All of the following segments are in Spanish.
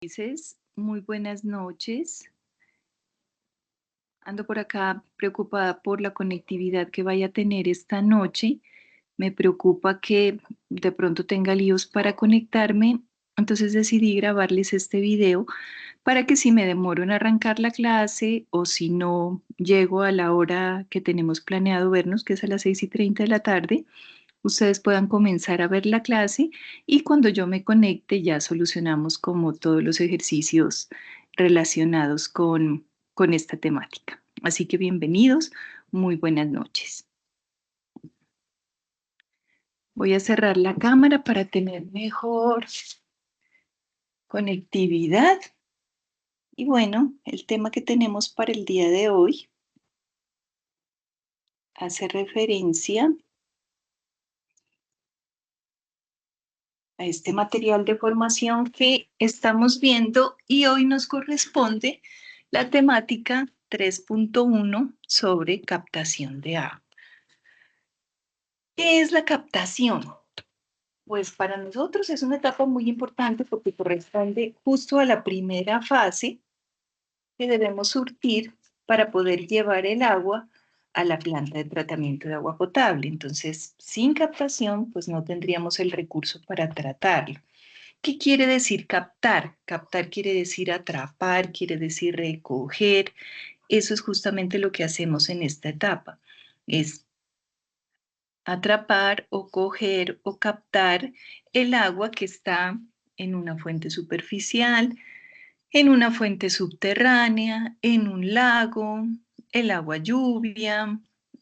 Ulises, muy buenas noches. Ando por acá preocupada por la conectividad que vaya a tener esta noche. Me preocupa que de pronto tenga líos para conectarme. Entonces decidí grabarles este video para que si me demoro en arrancar la clase o si no llego a la hora que tenemos planeado vernos, que es a las 6:30 de la tarde, ustedes puedan comenzar a ver la clase y cuando yo me conecte ya solucionamos como todos los ejercicios relacionados con esta temática. Así que bienvenidos, muy buenas noches. Voy a cerrar la cámara para tener mejor conectividad. Y bueno, el tema que tenemos para el día de hoy hace referencia a este material de formación que estamos viendo y hoy nos corresponde la temática 3.1 sobre captación de agua. ¿Qué es la captación? Pues para nosotros es una etapa muy importante porque corresponde justo a la primera fase que debemos surtir para poder llevar el agua a la planta de tratamiento de agua potable. Entonces, sin captación, pues no tendríamos el recurso para tratarlo. ¿Qué quiere decir captar? Captar quiere decir atrapar, quiere decir recoger. Eso es justamente lo que hacemos en esta etapa. Es atrapar o coger o captar el agua que está en una fuente superficial, en una fuente subterránea, en un lago, el agua lluvia.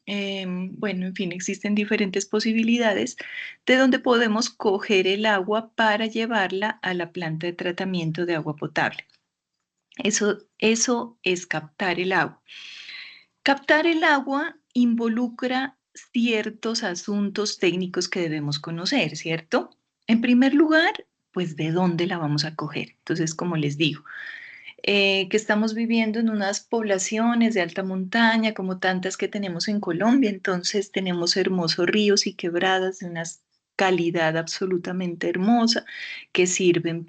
Bueno, en fin, existen diferentes posibilidades de donde podemos coger el agua para llevarla a la planta de tratamiento de agua potable. Eso es captar el agua. Captar el agua involucra ciertos asuntos técnicos que debemos conocer, ¿cierto? En primer lugar, pues de dónde la vamos a coger. Entonces, como les digo, que estamos viviendo en unas poblaciones de alta montaña, como tantas que tenemos en Colombia, entonces tenemos hermosos ríos y quebradas de una calidad absolutamente hermosa que sirven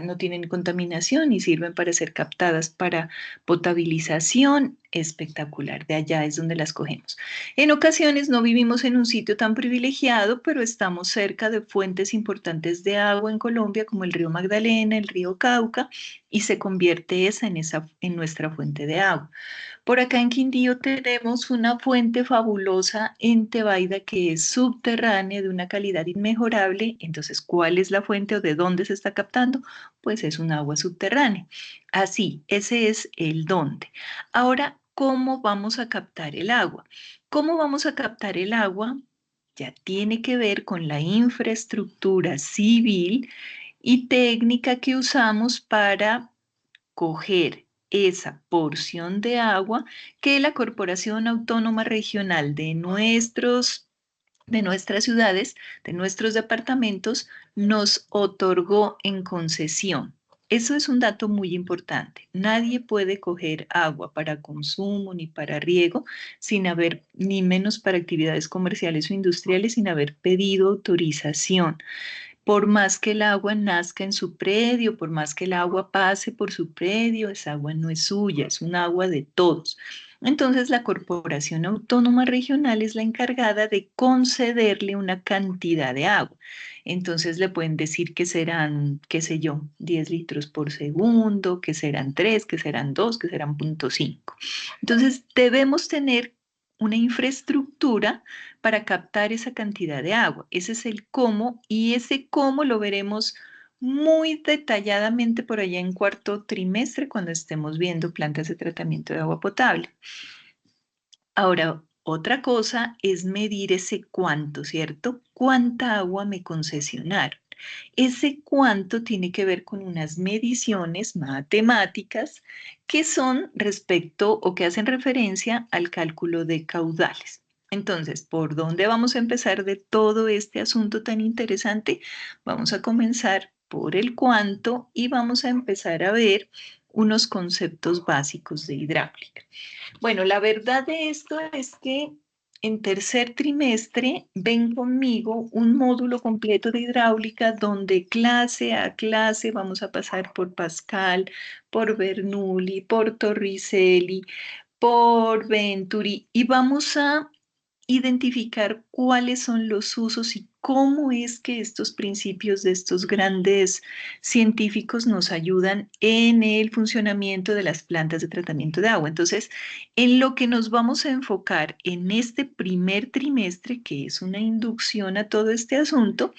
no tienen contaminación y sirven para ser captadas para potabilización espectacular. De allá es donde las cogemos. En ocasiones no vivimos en un sitio tan privilegiado, pero estamos cerca de fuentes importantes de agua en Colombia, como el río Magdalena, el río Cauca, y se convierte en nuestra fuente de agua. Por acá en Quindío tenemos una fuente fabulosa en Tebaida que es subterránea de una calidad inmejorable. Entonces, ¿cuál es la fuente o de dónde se está captando? Pues es un agua subterránea. Así, ese es el dónde. Ahora, ¿cómo vamos a captar el agua? ¿Cómo vamos a captar el agua? Ya tiene que ver con la infraestructura civil y técnica que usamos para coger esa porción de agua que la Corporación Autónoma Regional de nuestras ciudades, de nuestros departamentos, nos otorgó en concesión. Eso es un dato muy importante. Nadie puede coger agua para consumo ni para riego sin haber, ni menos para actividades comerciales o industriales, sin haber pedido autorización. Por más que el agua nazca en su predio, por más que el agua pase por su predio, esa agua no es suya, es un agua de todos. Entonces, la Corporación Autónoma Regional es la encargada de concederle una cantidad de agua. Entonces, le pueden decir que serán, qué sé yo, 10 litros por segundo, que serán 3, que serán 2, que serán 0.5. Entonces, debemos tener una infraestructura para captar esa cantidad de agua. Ese es el cómo y ese cómo lo veremos muy detalladamente por allá en cuarto trimestre cuando estemos viendo plantas de tratamiento de agua potable. Ahora, otra cosa es medir ese cuánto, ¿cierto? ¿Cuánta agua me concesionaron? Ese cuánto tiene que ver con unas mediciones matemáticas que son respecto o que hacen referencia al cálculo de caudales. Entonces, ¿por dónde vamos a empezar de todo este asunto tan interesante? Vamos a comenzar por el cuánto y vamos a empezar a ver unos conceptos básicos de hidráulica. Bueno, la verdad de esto es que en tercer trimestre ven conmigo un módulo completo de hidráulica donde clase a clase vamos a pasar por Pascal, por Bernoulli, por Torricelli, por Venturi y vamos a identificar cuáles son los usos y cómo es que estos principios de estos grandes científicos nos ayudan en el funcionamiento de las plantas de tratamiento de agua. Entonces, en lo que nos vamos a enfocar en este primer trimestre, que es una inducción a todo este asunto,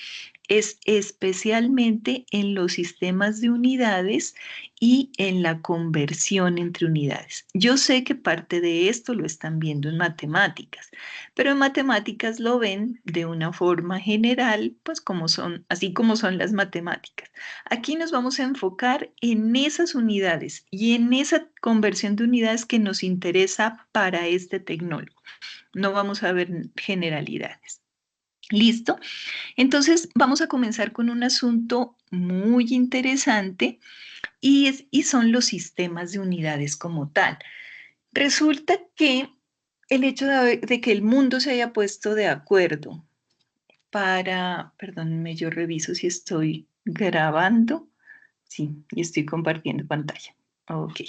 es especialmente en los sistemas de unidades y en la conversión entre unidades. Yo sé que parte de esto lo están viendo en matemáticas, pero en matemáticas lo ven de una forma general, pues como son, así como son las matemáticas. Aquí nos vamos a enfocar en esas unidades y en esa conversión de unidades que nos interesa para este tecnólogo. No vamos a ver generalidades. ¿Listo? Entonces, vamos a comenzar con un asunto muy interesante y son los sistemas de unidades como tal. Resulta que el hecho de que el mundo se haya puesto de acuerdo perdónenme, yo reviso si estoy grabando. Sí, y estoy compartiendo pantalla. Ok.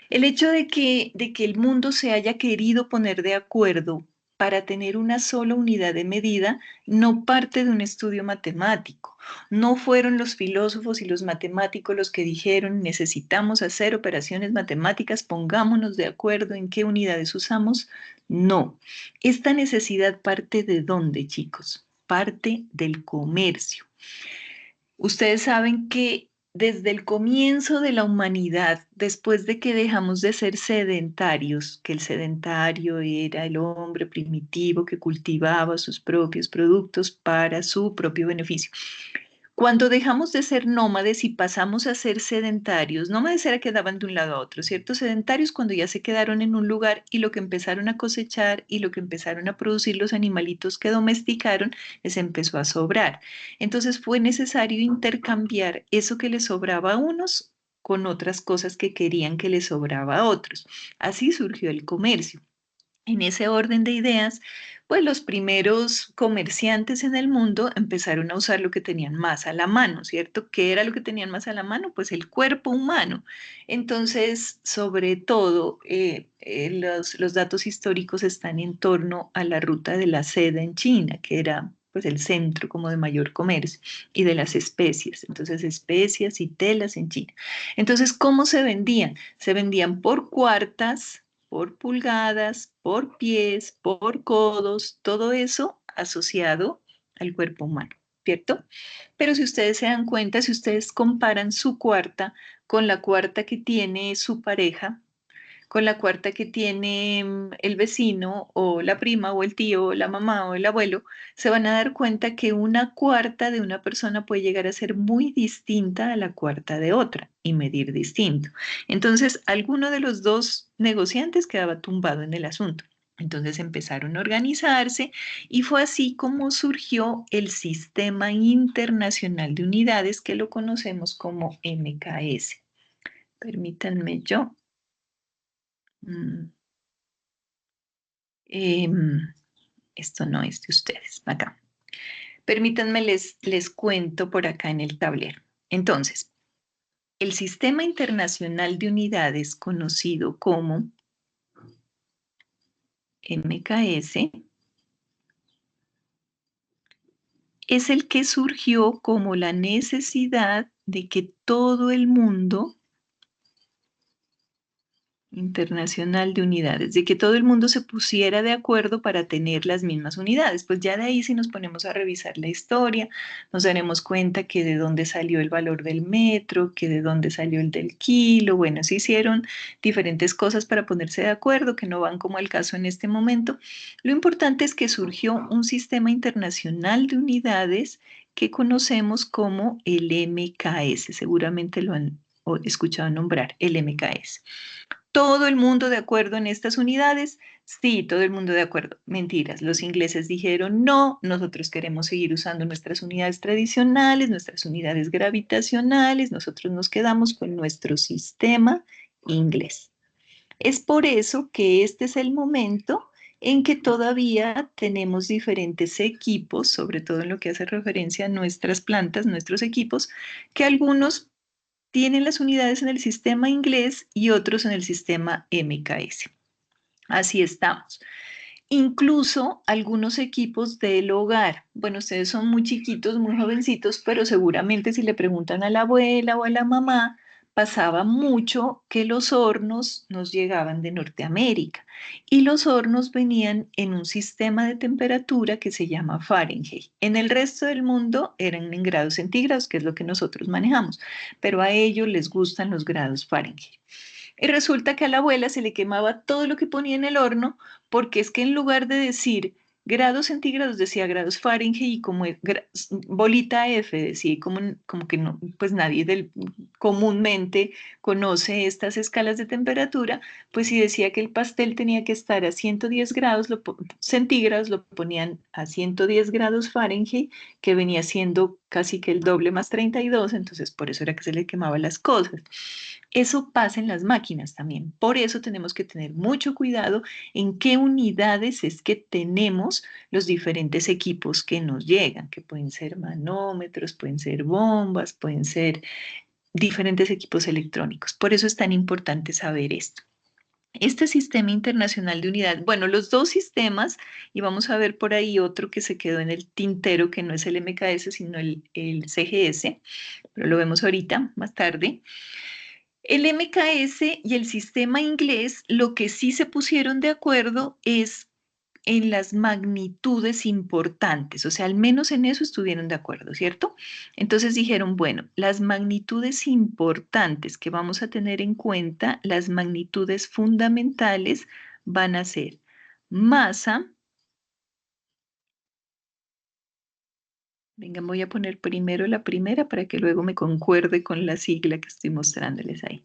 El hecho de que el mundo se haya querido poner de acuerdo para tener una sola unidad de medida no parte de un estudio matemático. No fueron los filósofos y los matemáticos los que dijeron necesitamos hacer operaciones matemáticas, pongámonos de acuerdo en qué unidades usamos. No. Esta necesidad parte de dónde, chicos? Parte del comercio. Ustedes saben que desde el comienzo de la humanidad, después de que dejamos de ser sedentarios, que el sedentario era el hombre primitivo que cultivaba sus propios productos para su propio beneficio, cuando dejamos de ser nómades y pasamos a ser sedentarios, nómades era que daban de un lado a otro, ¿cierto? Sedentarios cuando ya se quedaron en un lugar y lo que empezaron a cosechar y lo que empezaron a producir los animalitos que domesticaron les empezó a sobrar. Entonces fue necesario intercambiar eso que les sobraba a unos con otras cosas que querían que les sobraba a otros. Así surgió el comercio. En ese orden de ideas, pues los primeros comerciantes en el mundo empezaron a usar lo que tenían más a la mano, ¿cierto? ¿Qué era lo que tenían más a la mano? Pues el cuerpo humano. Entonces, sobre todo, los datos históricos están en torno a la ruta de la seda en China, que era pues el centro como de mayor comercio, y de las especias. Entonces, especias y telas en China. Entonces, ¿cómo se vendían? Se vendían por cuartas, por pulgadas, por pies, por codos, todo eso asociado al cuerpo humano, ¿cierto? Pero si ustedes se dan cuenta, si ustedes comparan su cuarta con la cuarta que tiene su pareja, con la cuarta que tiene el vecino o la prima o el tío o la mamá o el abuelo, se van a dar cuenta que una cuarta de una persona puede llegar a ser muy distinta a la cuarta de otra y medir distinto. Entonces, alguno de los dos negociantes quedaba tumbado en el asunto. Entonces empezaron a organizarse y fue así como surgió el Sistema Internacional de Unidades que lo conocemos como MKS. Permítanme yo. mm, Em, Esto no es de ustedes, acá. Permítanme, les cuento por acá en el tablero. Entonces, el Sistema Internacional de Unidades, conocido como MKS, es el que surgió como la necesidad de que todo el mundo internacional de unidades, de que todo el mundo se pusiera de acuerdo para tener las mismas unidades. Pues ya de ahí si nos ponemos a revisar la historia, nos daremos cuenta que de dónde salió el valor del metro, que de dónde salió el del kilo, bueno, se hicieron diferentes cosas para ponerse de acuerdo que no van como al caso en este momento. Lo importante es que surgió un sistema internacional de unidades que conocemos como el MKS, seguramente lo han escuchado nombrar, el MKS. ¿Todo el mundo de acuerdo en estas unidades? Sí, todo el mundo de acuerdo. Mentiras. Los ingleses dijeron no, nosotros queremos seguir usando nuestras unidades tradicionales, nuestras unidades gravitacionales, nosotros nos quedamos con nuestro sistema inglés. Es por eso que este es el momento en que todavía tenemos diferentes equipos, sobre todo en lo que hace referencia a nuestras plantas, nuestros equipos, que algunos tienen las unidades en el sistema inglés y otros en el sistema MKS. Así estamos. Incluso algunos equipos del hogar. Bueno, ustedes son muy chiquitos, muy jovencitos, pero seguramente si le preguntan a la abuela o a la mamá, pasaba mucho que los hornos nos llegaban de Norteamérica y los hornos venían en un sistema de temperatura que se llama Fahrenheit. En el resto del mundo eran en grados centígrados, que es lo que nosotros manejamos, pero a ellos les gustan los grados Fahrenheit. Y resulta que a la abuela se le quemaba todo lo que ponía en el horno, porque es que en lugar de decir grados centígrados decía grados Fahrenheit y como bolita F decía, y como que no, pues nadie comúnmente conoce estas escalas de temperatura, pues si decía que el pastel tenía que estar a 110 grados centígrados, lo ponían a 110 grados Fahrenheit, que venía siendo casi que el doble más 32, entonces por eso era que se le quemaban las cosas. Eso pasa en las máquinas también. Por eso tenemos que tener mucho cuidado en qué unidades es que tenemos los diferentes equipos que nos llegan, que pueden ser manómetros, pueden ser bombas, pueden ser diferentes equipos electrónicos. Por eso es tan importante saber esto. Este sistema internacional de unidad, bueno, los dos sistemas, y vamos a ver por ahí otro que se quedó en el tintero, que no es el MKS, sino el CGS, pero lo vemos ahorita, más tarde. El MKS y el sistema inglés, lo que sí se pusieron de acuerdo es en las magnitudes importantes, o sea, al menos en eso estuvieron de acuerdo, ¿cierto? Entonces dijeron, bueno, las magnitudes importantes que vamos a tener en cuenta, las magnitudes fundamentales van a ser masa. Venga, voy a poner primero la primera para que luego me concuerde con la sigla que estoy mostrándoles ahí.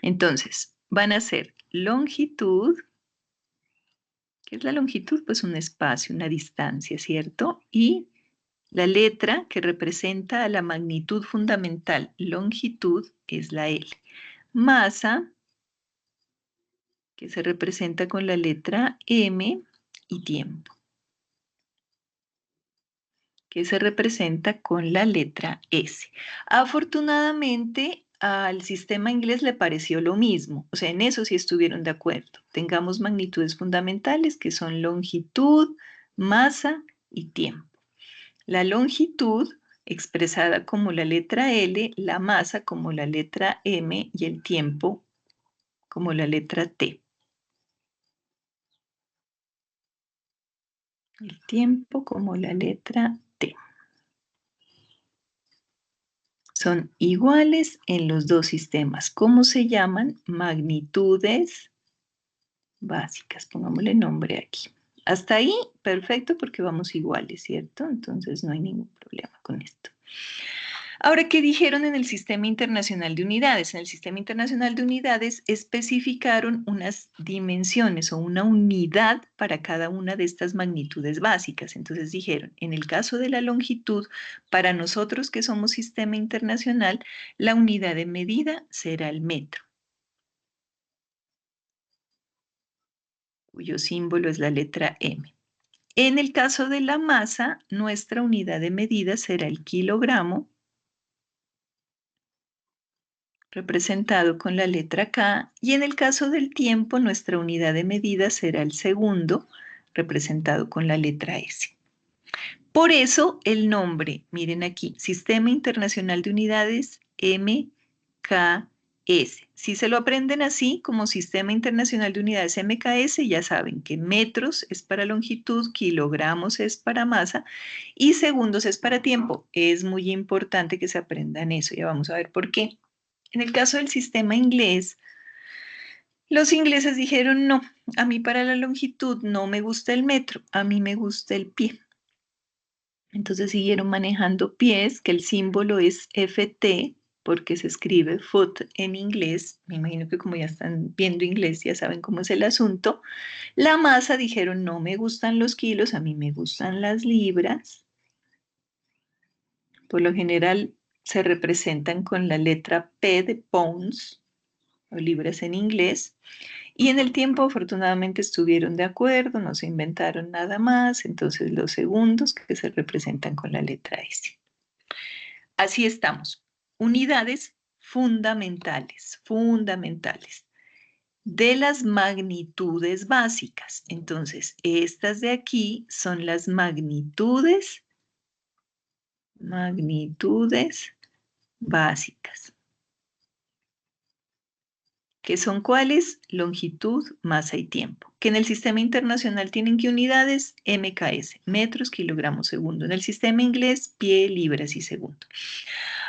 Entonces, van a ser longitud. ¿Qué es la longitud? Pues un espacio, una distancia, ¿cierto? Y la letra que representa a la magnitud fundamental, longitud, es la L. Masa, que se representa con la letra M, y tiempo, que se representa con la letra S. Afortunadamente, al sistema inglés le pareció lo mismo, o sea, en eso sí estuvieron de acuerdo. Tengamos magnitudes fundamentales que son longitud, masa y tiempo. La longitud expresada como la letra L, la masa como la letra M y el tiempo como la letra T. El tiempo como la letra T. Son iguales en los dos sistemas. ¿Cómo se llaman? Magnitudes básicas. Pongámosle nombre aquí. Hasta ahí, perfecto, porque vamos iguales, ¿cierto? Entonces no hay ningún problema con esto. Ahora, ¿qué dijeron en el Sistema Internacional de Unidades? En el Sistema Internacional de Unidades especificaron unas dimensiones o una unidad para cada una de estas magnitudes básicas. Entonces dijeron, en el caso de la longitud, para nosotros que somos Sistema Internacional, la unidad de medida será el metro, cuyo símbolo es la letra M. En el caso de la masa, nuestra unidad de medida será el kilogramo, representado con la letra K, y en el caso del tiempo, nuestra unidad de medida será el segundo, representado con la letra S. Por eso el nombre, miren aquí, Sistema Internacional de Unidades, MKS. Si se lo aprenden así, como Sistema Internacional de Unidades MKS, ya saben que metros es para longitud, kilogramos es para masa y segundos es para tiempo. Es muy importante que se aprendan eso, ya vamos a ver por qué. En el caso del sistema inglés, los ingleses dijeron no, a mí para la longitud no me gusta el metro, a mí me gusta el pie. Entonces siguieron manejando pies, que el símbolo es FT, porque se escribe foot en inglés. Me imagino que como ya están viendo inglés, ya saben cómo es el asunto. La masa dijeron no me gustan los kilos, a mí me gustan las libras. Por lo general se representan con la letra P de pounds o libras en inglés. Y en el tiempo, afortunadamente, estuvieron de acuerdo, no se inventaron nada más, entonces los segundos que se representan con la letra S. Así estamos. Unidades fundamentales, fundamentales de las magnitudes básicas. Entonces, estas de aquí son las magnitudes básicas. ¿Que son cuáles? Longitud, masa y tiempo. Que en el sistema internacional tienen ¿qué unidades? MKS, metros, kilogramos, segundo. En el sistema inglés, pie, libras y segundo.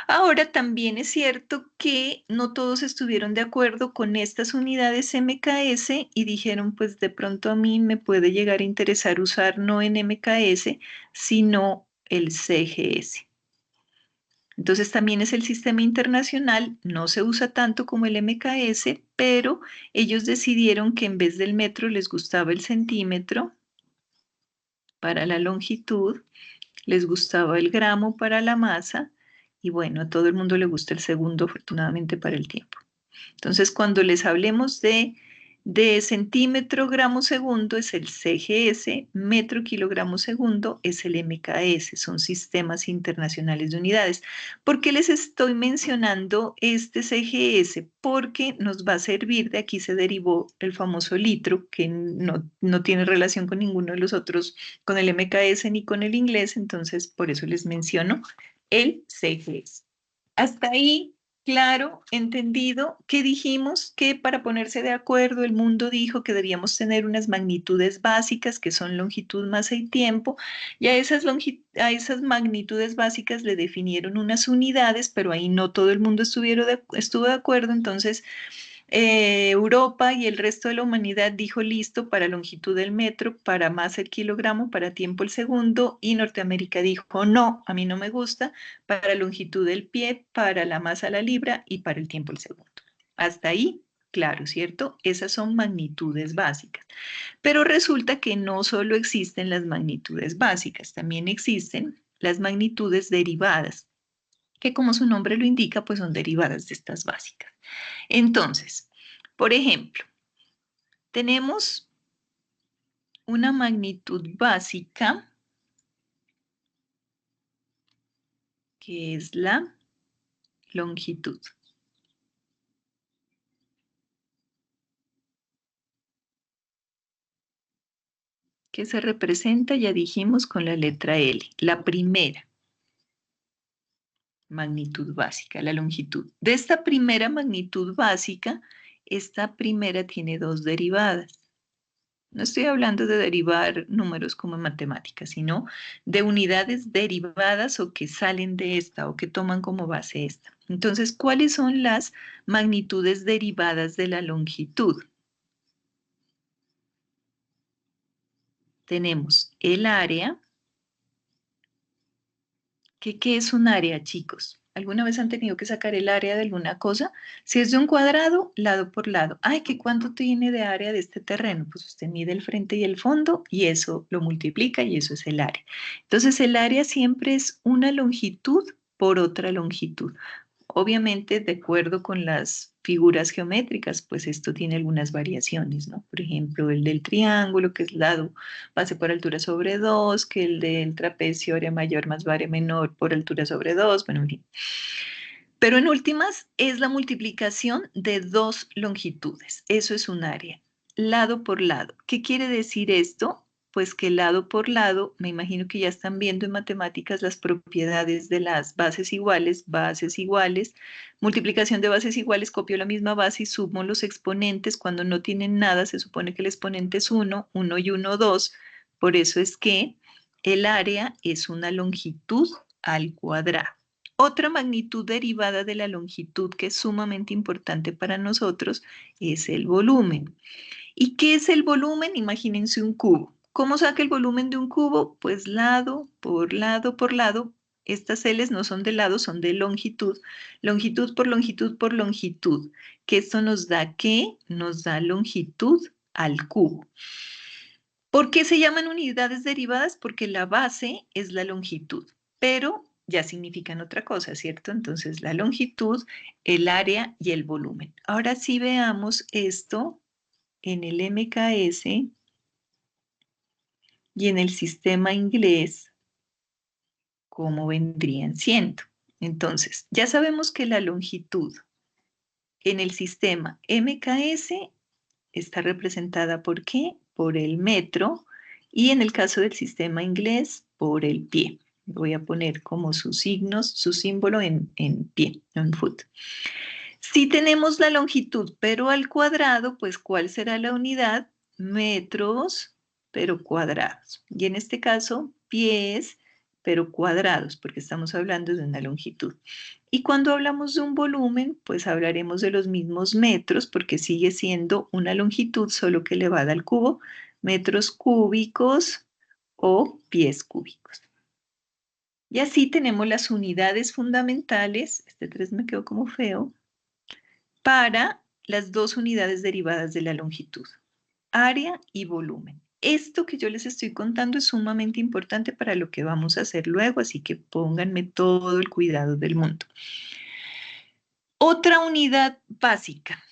Ahora también es cierto que no todos estuvieron de acuerdo con estas unidades MKS y dijeron, pues de pronto a mí me puede llegar a interesar usar no en MKS, sino el CGS. Entonces también es el sistema internacional, no se usa tanto como el MKS, pero ellos decidieron que en vez del metro les gustaba el centímetro para la longitud, les gustaba el gramo para la masa y bueno, a todo el mundo le gusta el segundo, afortunadamente para el tiempo. Entonces, cuando les hablemos de centímetro, gramo, segundo, es el CGS, metro, kilogramo, segundo, es el MKS, son sistemas internacionales de unidades. ¿Por qué les estoy mencionando este CGS? Porque nos va a servir, de aquí se derivó el famoso litro, que no tiene relación con ninguno de los otros, con el MKS ni con el inglés, entonces por eso les menciono el CGS. Hasta ahí, claro, entendido, que dijimos que para ponerse de acuerdo el mundo dijo que debíamos tener unas magnitudes básicas que son longitud, masa y tiempo, y a esas magnitudes básicas le definieron unas unidades, pero ahí no todo el mundo estuvo de acuerdo, entonces Europa y el resto de la humanidad dijo listo para longitud del metro, para masa el kilogramo, para tiempo el segundo, y Norteamérica dijo no, a mí no me gusta, para longitud del pie, para la masa la libra y para el tiempo el segundo. Hasta ahí, claro, ¿cierto? Esas son magnitudes básicas. Pero resulta que no solo existen las magnitudes básicas, también existen las magnitudes derivadas, que como su nombre lo indica, pues son derivadas de estas básicas. Entonces, por ejemplo, tenemos una magnitud básica que es la longitud. Que se representa, ya dijimos, con la letra L, la primera magnitud básica, la longitud. De esta primera magnitud básica, esta primera tiene dos derivadas. No estoy hablando de derivar números como en matemáticas, sino de unidades derivadas o que salen de esta o que toman como base esta. Entonces, ¿cuáles son las magnitudes derivadas de la longitud? Tenemos el área. ¿Qué es un área, chicos? ¿Alguna vez han tenido que sacar el área de alguna cosa? Si es de un cuadrado, lado por lado. Ay, ¿qué cuánto tiene de área de este terreno? Pues usted mide el frente y el fondo y eso lo multiplica y eso es el área. Entonces, el área siempre es una longitud por otra longitud. Obviamente, de acuerdo con las figuras geométricas, pues esto tiene algunas variaciones, ¿no? Por ejemplo, el del triángulo, que es lado base por altura sobre 2, que el del trapecio área mayor más área menor por altura sobre 2, bueno, en fin. Pero en últimas es la multiplicación de dos longitudes. Eso es un área, lado por lado. ¿Qué quiere decir esto? Pues que lado por lado, me imagino que ya están viendo en matemáticas las propiedades de las bases iguales, multiplicación de bases iguales, copio la misma base y sumo los exponentes. Cuando no tienen nada, se supone que el exponente es 1, 1 y 1, 2. Por eso es que el área es una longitud al cuadrado. Otra magnitud derivada de la longitud que es sumamente importante para nosotros es el volumen. ¿Y qué es el volumen? Imagínense un cubo. ¿Cómo saca el volumen de un cubo? Pues lado por lado por lado. Estas L's no son de lado, son de longitud. Longitud por longitud por longitud. Que esto nos da ¿qué? Nos da longitud al cubo. ¿Por qué se llaman unidades derivadas? Porque la base es la longitud, pero ya significan otra cosa, ¿cierto? Entonces, la longitud, el área y el volumen. Ahora sí veamos esto en el MKS y en el sistema inglés, ¿cómo vendrían siendo? Entonces, ya sabemos que la longitud en el sistema MKS está representada ¿por qué? Por el metro y en el caso del sistema inglés, por el pie. Voy a poner como sus signos, su símbolo en pie, en foot. Si tenemos la longitud, pero al cuadrado, pues ¿cuál será la unidad? Metros, pero cuadrados. Y en este caso, pies, pero cuadrados, porque estamos hablando de una longitud. Y cuando hablamos de un volumen, pues hablaremos de los mismos metros, porque sigue siendo una longitud, solo que elevada al cubo, metros cúbicos o pies cúbicos. Y así tenemos las unidades fundamentales, este 3 me quedó como feo, para las dos unidades derivadas de la longitud, área y volumen. Esto que yo les estoy contando es sumamente importante para lo que vamos a hacer luego, así que pónganme todo el cuidado del mundo. Otra unidad básica,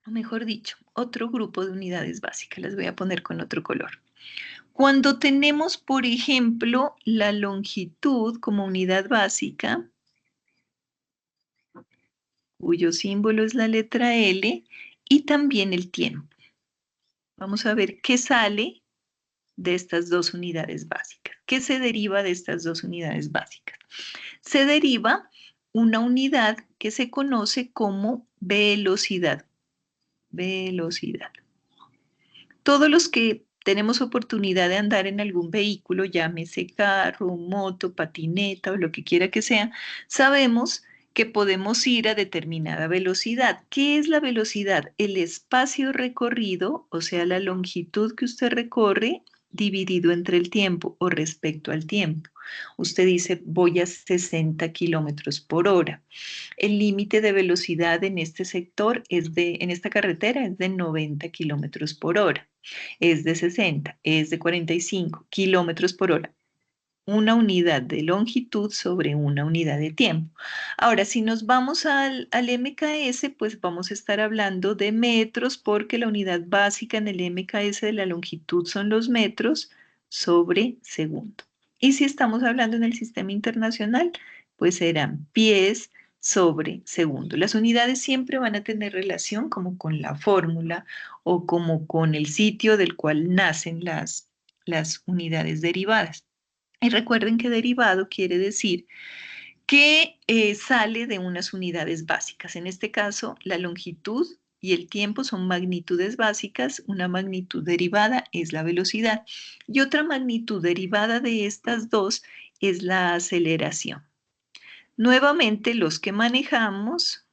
o mejor dicho, otro grupo de unidades básicas, las voy a poner con otro color. Cuando tenemos, por ejemplo, la longitud como unidad básica, cuyo símbolo es la letra L, y también el tiempo. Vamos a ver qué sale de estas dos unidades básicas. ¿Qué se deriva de estas dos unidades básicas? Se deriva una unidad que se conoce como velocidad. Velocidad. Todos los que tenemos oportunidad de andar en algún vehículo, llámese carro, moto, patineta o lo que quiera que sea, sabemos que podemos ir a determinada velocidad. ¿Qué es la velocidad? El espacio recorrido, o sea, la longitud que usted recorre dividido entre el tiempo o respecto al tiempo. Usted dice, voy a 60 kilómetros por hora. El límite de velocidad en este sector en esta carretera es de 90 kilómetros por hora. Es de 60, es de 45 kilómetros por hora. Una unidad de longitud sobre una unidad de tiempo. Ahora, si nos vamos al MKS, pues vamos a estar hablando de metros porque la unidad básica en el MKS de la longitud son los metros sobre segundo. Y si estamos hablando en el sistema internacional, pues serán pies sobre segundo. Las unidades siempre van a tener relación como con la fórmula o como con el sitio del cual nacen las unidades derivadas. Y recuerden que derivado quiere decir que sale de unas unidades básicas. En este caso, la longitud y el tiempo son magnitudes básicas. Una magnitud derivada es la velocidad. Y otra magnitud derivada de estas dos es la aceleración. Nuevamente, los que manejamos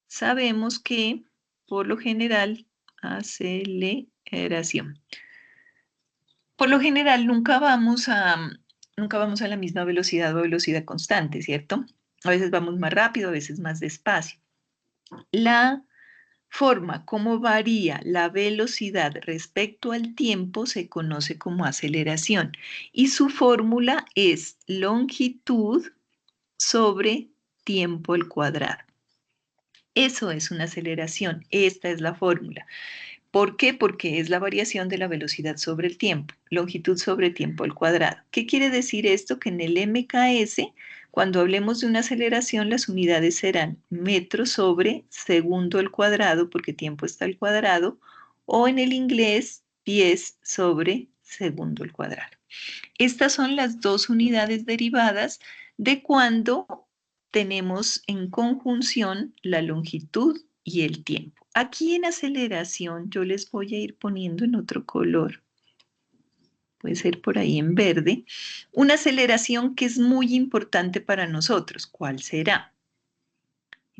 sabemos que, por lo general, aceleración. Por lo general, nunca vamos a la misma velocidad o velocidad constante, ¿cierto? A veces vamos más rápido, a veces más despacio. La forma como varía la velocidad respecto al tiempo se conoce como aceleración y su fórmula es longitud sobre tiempo al cuadrado. Eso es una aceleración, esta es la fórmula. ¿Por qué? Porque es la variación de la velocidad sobre el tiempo, longitud sobre tiempo al cuadrado. ¿Qué quiere decir esto? Que en el MKS, cuando hablemos de una aceleración, las unidades serán metros sobre segundo al cuadrado, porque tiempo está al cuadrado, o en el inglés, pies sobre segundo al cuadrado. Estas son las dos unidades derivadas de cuando tenemos en conjunción la longitud y el tiempo. Aquí en aceleración yo les voy a ir poniendo en otro color. Puede ser por ahí en verde. Una aceleración que es muy importante para nosotros. ¿Cuál será?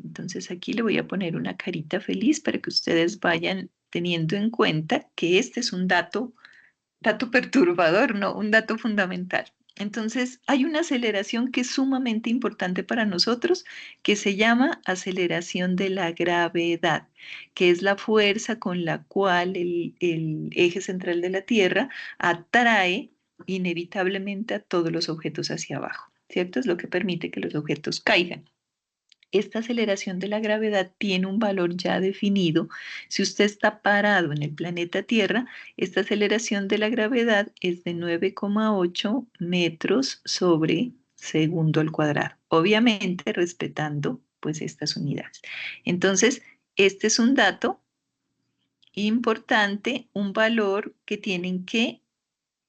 Entonces aquí le voy a poner una carita feliz para que ustedes vayan teniendo en cuenta que este es un dato perturbador, no, un dato fundamental. Entonces, hay una aceleración que es sumamente importante para nosotros, que se llama aceleración de la gravedad, que es la fuerza con la cual el eje central de la Tierra atrae inevitablemente a todos los objetos hacia abajo, ¿cierto? Es lo que permite que los objetos caigan. esta aceleración de la gravedad tiene un valor ya definido. Si usted está parado en el planeta Tierra, esta aceleración de la gravedad es de 9,8 metros sobre segundo al cuadrado. Obviamente respetando pues estas unidades. Entonces, este es un dato importante, un valor que tienen que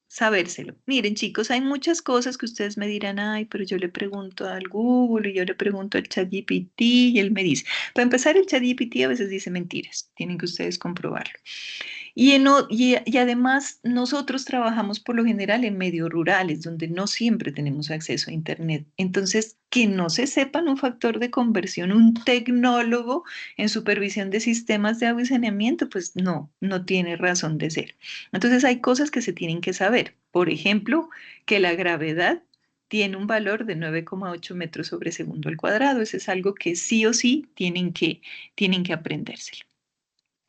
sabérselo. Miren, chicos, hay muchas cosas que ustedes me dirán, ay, pero yo le pregunto al Google y yo le pregunto al ChatGPT y él me dice. Para empezar, el ChatGPT a veces dice mentiras, tienen que ustedes comprobarlo. Y además, nosotros trabajamos por lo general en medios rurales, donde no siempre tenemos acceso a Internet. Entonces, que no se sepan un factor de conversión, un tecnólogo en supervisión de sistemas de agua y saneamiento, pues no tiene razón de ser. Entonces, hay cosas que se tienen que saber. Por ejemplo, que la gravedad tiene un valor de 9,8 metros sobre segundo al cuadrado. Eso es algo que sí o sí tienen que aprendérselo.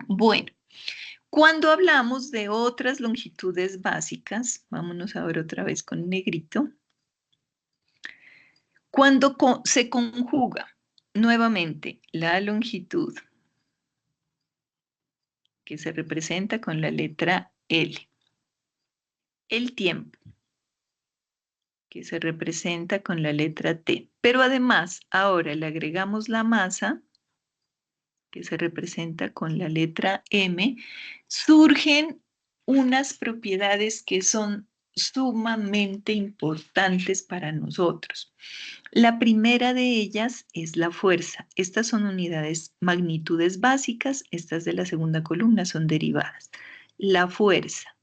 Bueno. Cuando hablamos de otras longitudes básicas, vámonos a ver otra vez con negrito. Cuando se conjuga nuevamente la longitud, que se representa con la letra L, el tiempo, que se representa con la letra T, pero además ahora le agregamos la masa, que se representa con la letra M, surgen unas propiedades que son sumamente importantes para nosotros. La primera de ellas es la fuerza. Estas son unidades, magnitudes básicas, estas de la segunda columna son derivadas. La fuerza.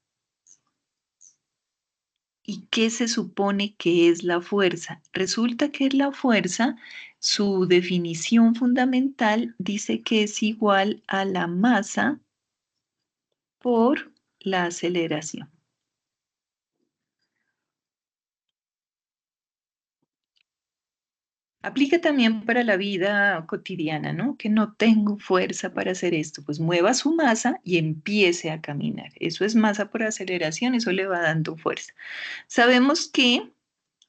¿Y qué se supone que es la fuerza? Resulta que la fuerza, su definición fundamental dice que es igual a la masa por la aceleración. Aplica también para la vida cotidiana, ¿no? Que no tengo fuerza para hacer esto. Pues mueva su masa y empiece a caminar. Eso es masa por aceleración, eso le va dando fuerza. Sabemos que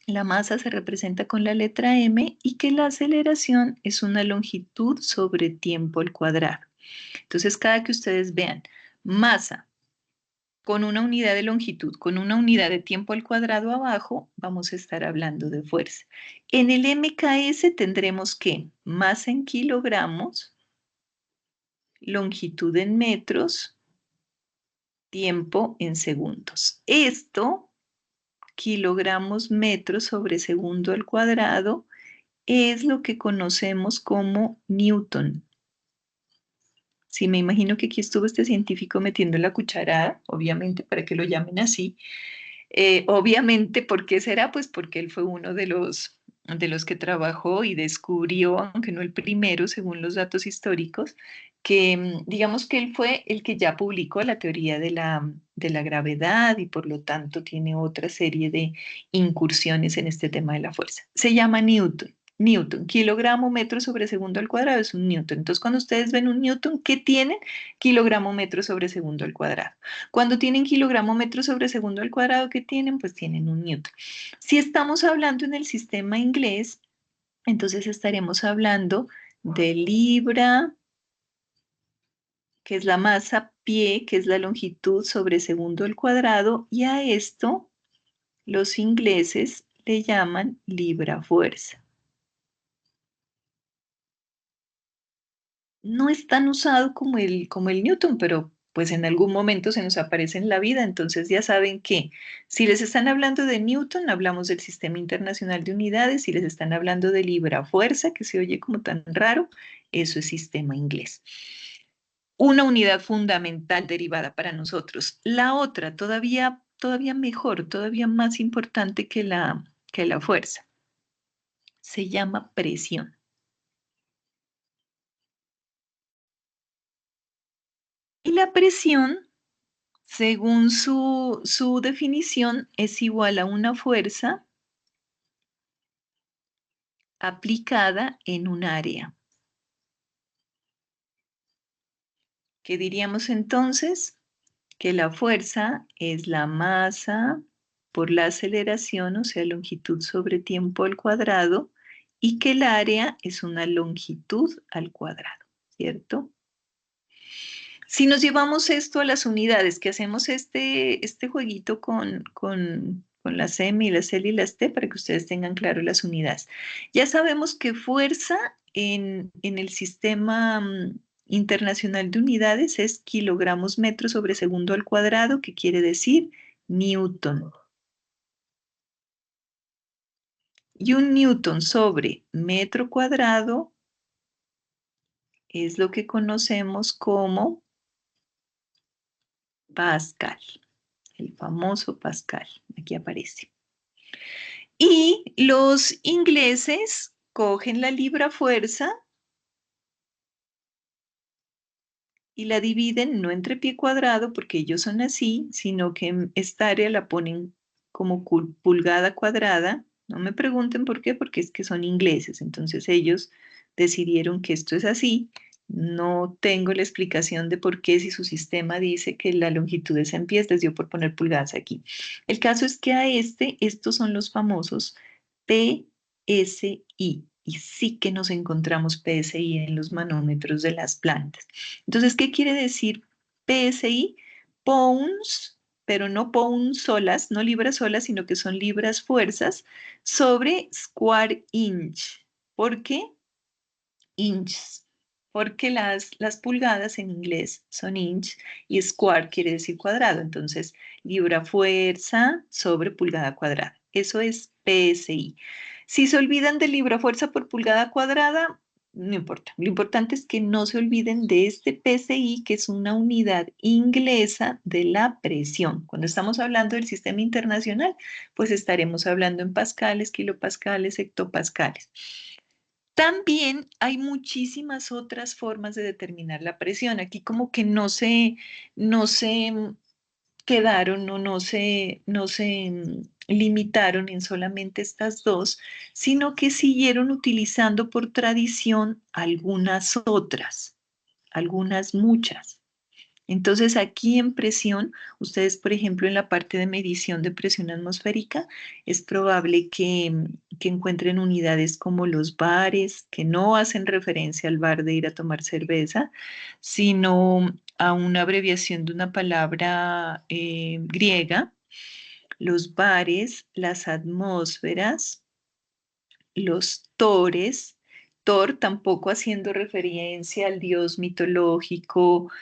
la masa se representa con la letra m y que la aceleración es una longitud sobre tiempo al cuadrado. Entonces, cada que ustedes vean masa con una unidad de longitud, con una unidad de tiempo al cuadrado abajo, vamos a estar hablando de fuerza. En el MKS tendremos que masa en kilogramos, longitud en metros, tiempo en segundos. Esto, kilogramos metros sobre segundo al cuadrado, es lo que conocemos como Newton. Sí, me imagino que aquí estuvo este científico metiendo la cucharada, obviamente, para que lo llamen así. Obviamente, ¿por qué será? Pues porque él fue uno de los que trabajó y descubrió, aunque no el primero, según los datos históricos, que digamos que él fue el que ya publicó la teoría de la gravedad y por lo tanto tiene otra serie de incursiones en este tema de la fuerza. Se llama Newton. Newton, kilogramo metro sobre segundo al cuadrado es un newton. Entonces, cuando ustedes ven un newton, ¿qué tienen? Kilogramo metro sobre segundo al cuadrado. Cuando tienen kilogramo metro sobre segundo al cuadrado, ¿qué tienen? Pues tienen un newton. Si estamos hablando en el sistema inglés, entonces estaremos hablando de libra, que es la masa, pie, que es la longitud sobre segundo al cuadrado, y a esto los ingleses le llaman libra fuerza. No es tan usado como el Newton, pero pues en algún momento se nos aparece en la vida, entonces ya saben que si les están hablando de Newton, hablamos del Sistema Internacional de Unidades, si les están hablando de libra fuerza, que se oye como tan raro, eso es sistema inglés. Una unidad fundamental derivada para nosotros. La otra, todavía mejor, todavía más importante que la fuerza, se llama presión. Y la presión, según su definición, es igual a una fuerza aplicada en un área. ¿Qué diríamos entonces? Que la fuerza es la masa por la aceleración, o sea, longitud sobre tiempo al cuadrado, y que el área es una longitud al cuadrado, ¿cierto? Si nos llevamos esto a las unidades, que hacemos este jueguito con las M y las L y las T para que ustedes tengan claro las unidades. Ya sabemos que fuerza en el sistema internacional de unidades es kilogramos metros sobre segundo al cuadrado, que quiere decir newton. Y un newton sobre metro cuadrado es lo que conocemos como Pascal, el famoso Pascal. Aquí aparece. Y los ingleses cogen la libra fuerza y la dividen no entre pie cuadrado, porque ellos son así, sino que esta área la ponen como pulgada cuadrada. No me pregunten por qué, porque es que son ingleses. Entonces ellos decidieron que esto es así. No tengo la explicación de por qué si su sistema dice que la longitud es en pies, les dio por poner pulgadas aquí. El caso es que estos son los famosos PSI. Y sí que nos encontramos PSI en los manómetros de las plantas. Entonces, ¿qué quiere decir PSI? Pounds, pero no pounds solas, no libras solas, sino que son libras fuerzas sobre square inch. ¿Por qué? Inches. Porque las pulgadas en inglés son inch y square quiere decir cuadrado. Entonces, libra fuerza sobre pulgada cuadrada. Eso es PSI. Si se olvidan de libra fuerza por pulgada cuadrada, no importa. Lo importante es que no se olviden de este PSI, que es una unidad inglesa de la presión. Cuando estamos hablando del sistema internacional, pues estaremos hablando en pascales, kilopascales, hectopascales. También hay muchísimas otras formas de determinar la presión. Aquí como que no se quedaron o no se limitaron en solamente estas dos, sino que siguieron utilizando por tradición algunas otras, algunas muchas. Entonces, aquí en presión, ustedes, por ejemplo, en la parte de medición de presión atmosférica, es probable que encuentren unidades como los bares, que no hacen referencia al bar de ir a tomar cerveza, sino a una abreviación de una palabra griega, los bares, las atmósferas, los tores, Thor tampoco haciendo referencia al dios mitológico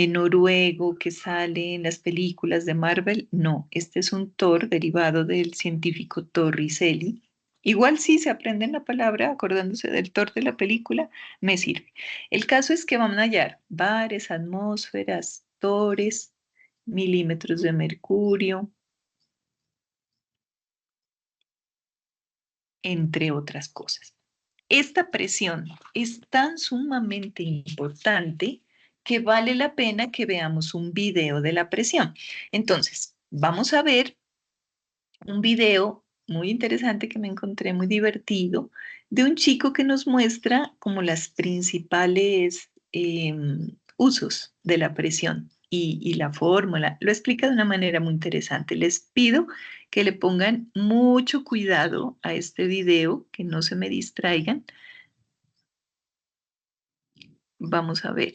noruego que sale en las películas de Marvel, no, este es un Thor derivado del científico Torricelli. Igual sí se aprenden la palabra acordándose del Thor de la película, me sirve. El caso es que van a hallar bares, atmósferas, tores, milímetros de mercurio, entre otras cosas. Esta presión es tan sumamente importante que vale la pena que veamos un video de la presión. Entonces, vamos a ver un video muy interesante que me encontré muy divertido de un chico que nos muestra como las principales usos de la presión y la fórmula. Lo explica de una manera muy interesante. Les pido que le pongan mucho cuidado a este video, que no se me distraigan. Vamos a ver,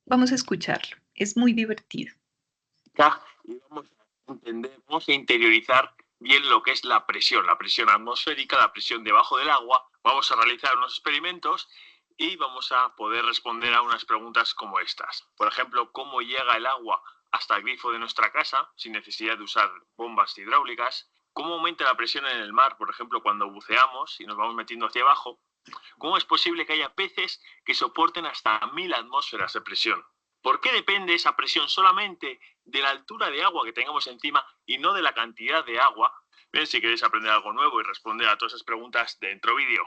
vamos a escucharlo. Es muy divertido. Y vamos a entender, vamos a interiorizar bien lo que es la presión atmosférica, la presión debajo del agua. Vamos a realizar unos experimentos y vamos a poder responder a unas preguntas como estas. Por ejemplo, ¿cómo llega el agua hasta el grifo de nuestra casa sin necesidad de usar bombas hidráulicas? ¿Cómo aumenta la presión en el mar, por ejemplo, cuando buceamos y nos vamos metiendo hacia abajo? ¿Cómo es posible que haya peces que soporten hasta 1000 atmósferas de presión? ¿Por qué depende esa presión solamente de la altura de agua que tengamos encima y no de la cantidad de agua? Bien, si queréis aprender algo nuevo y responder a todas esas preguntas dentro vídeo.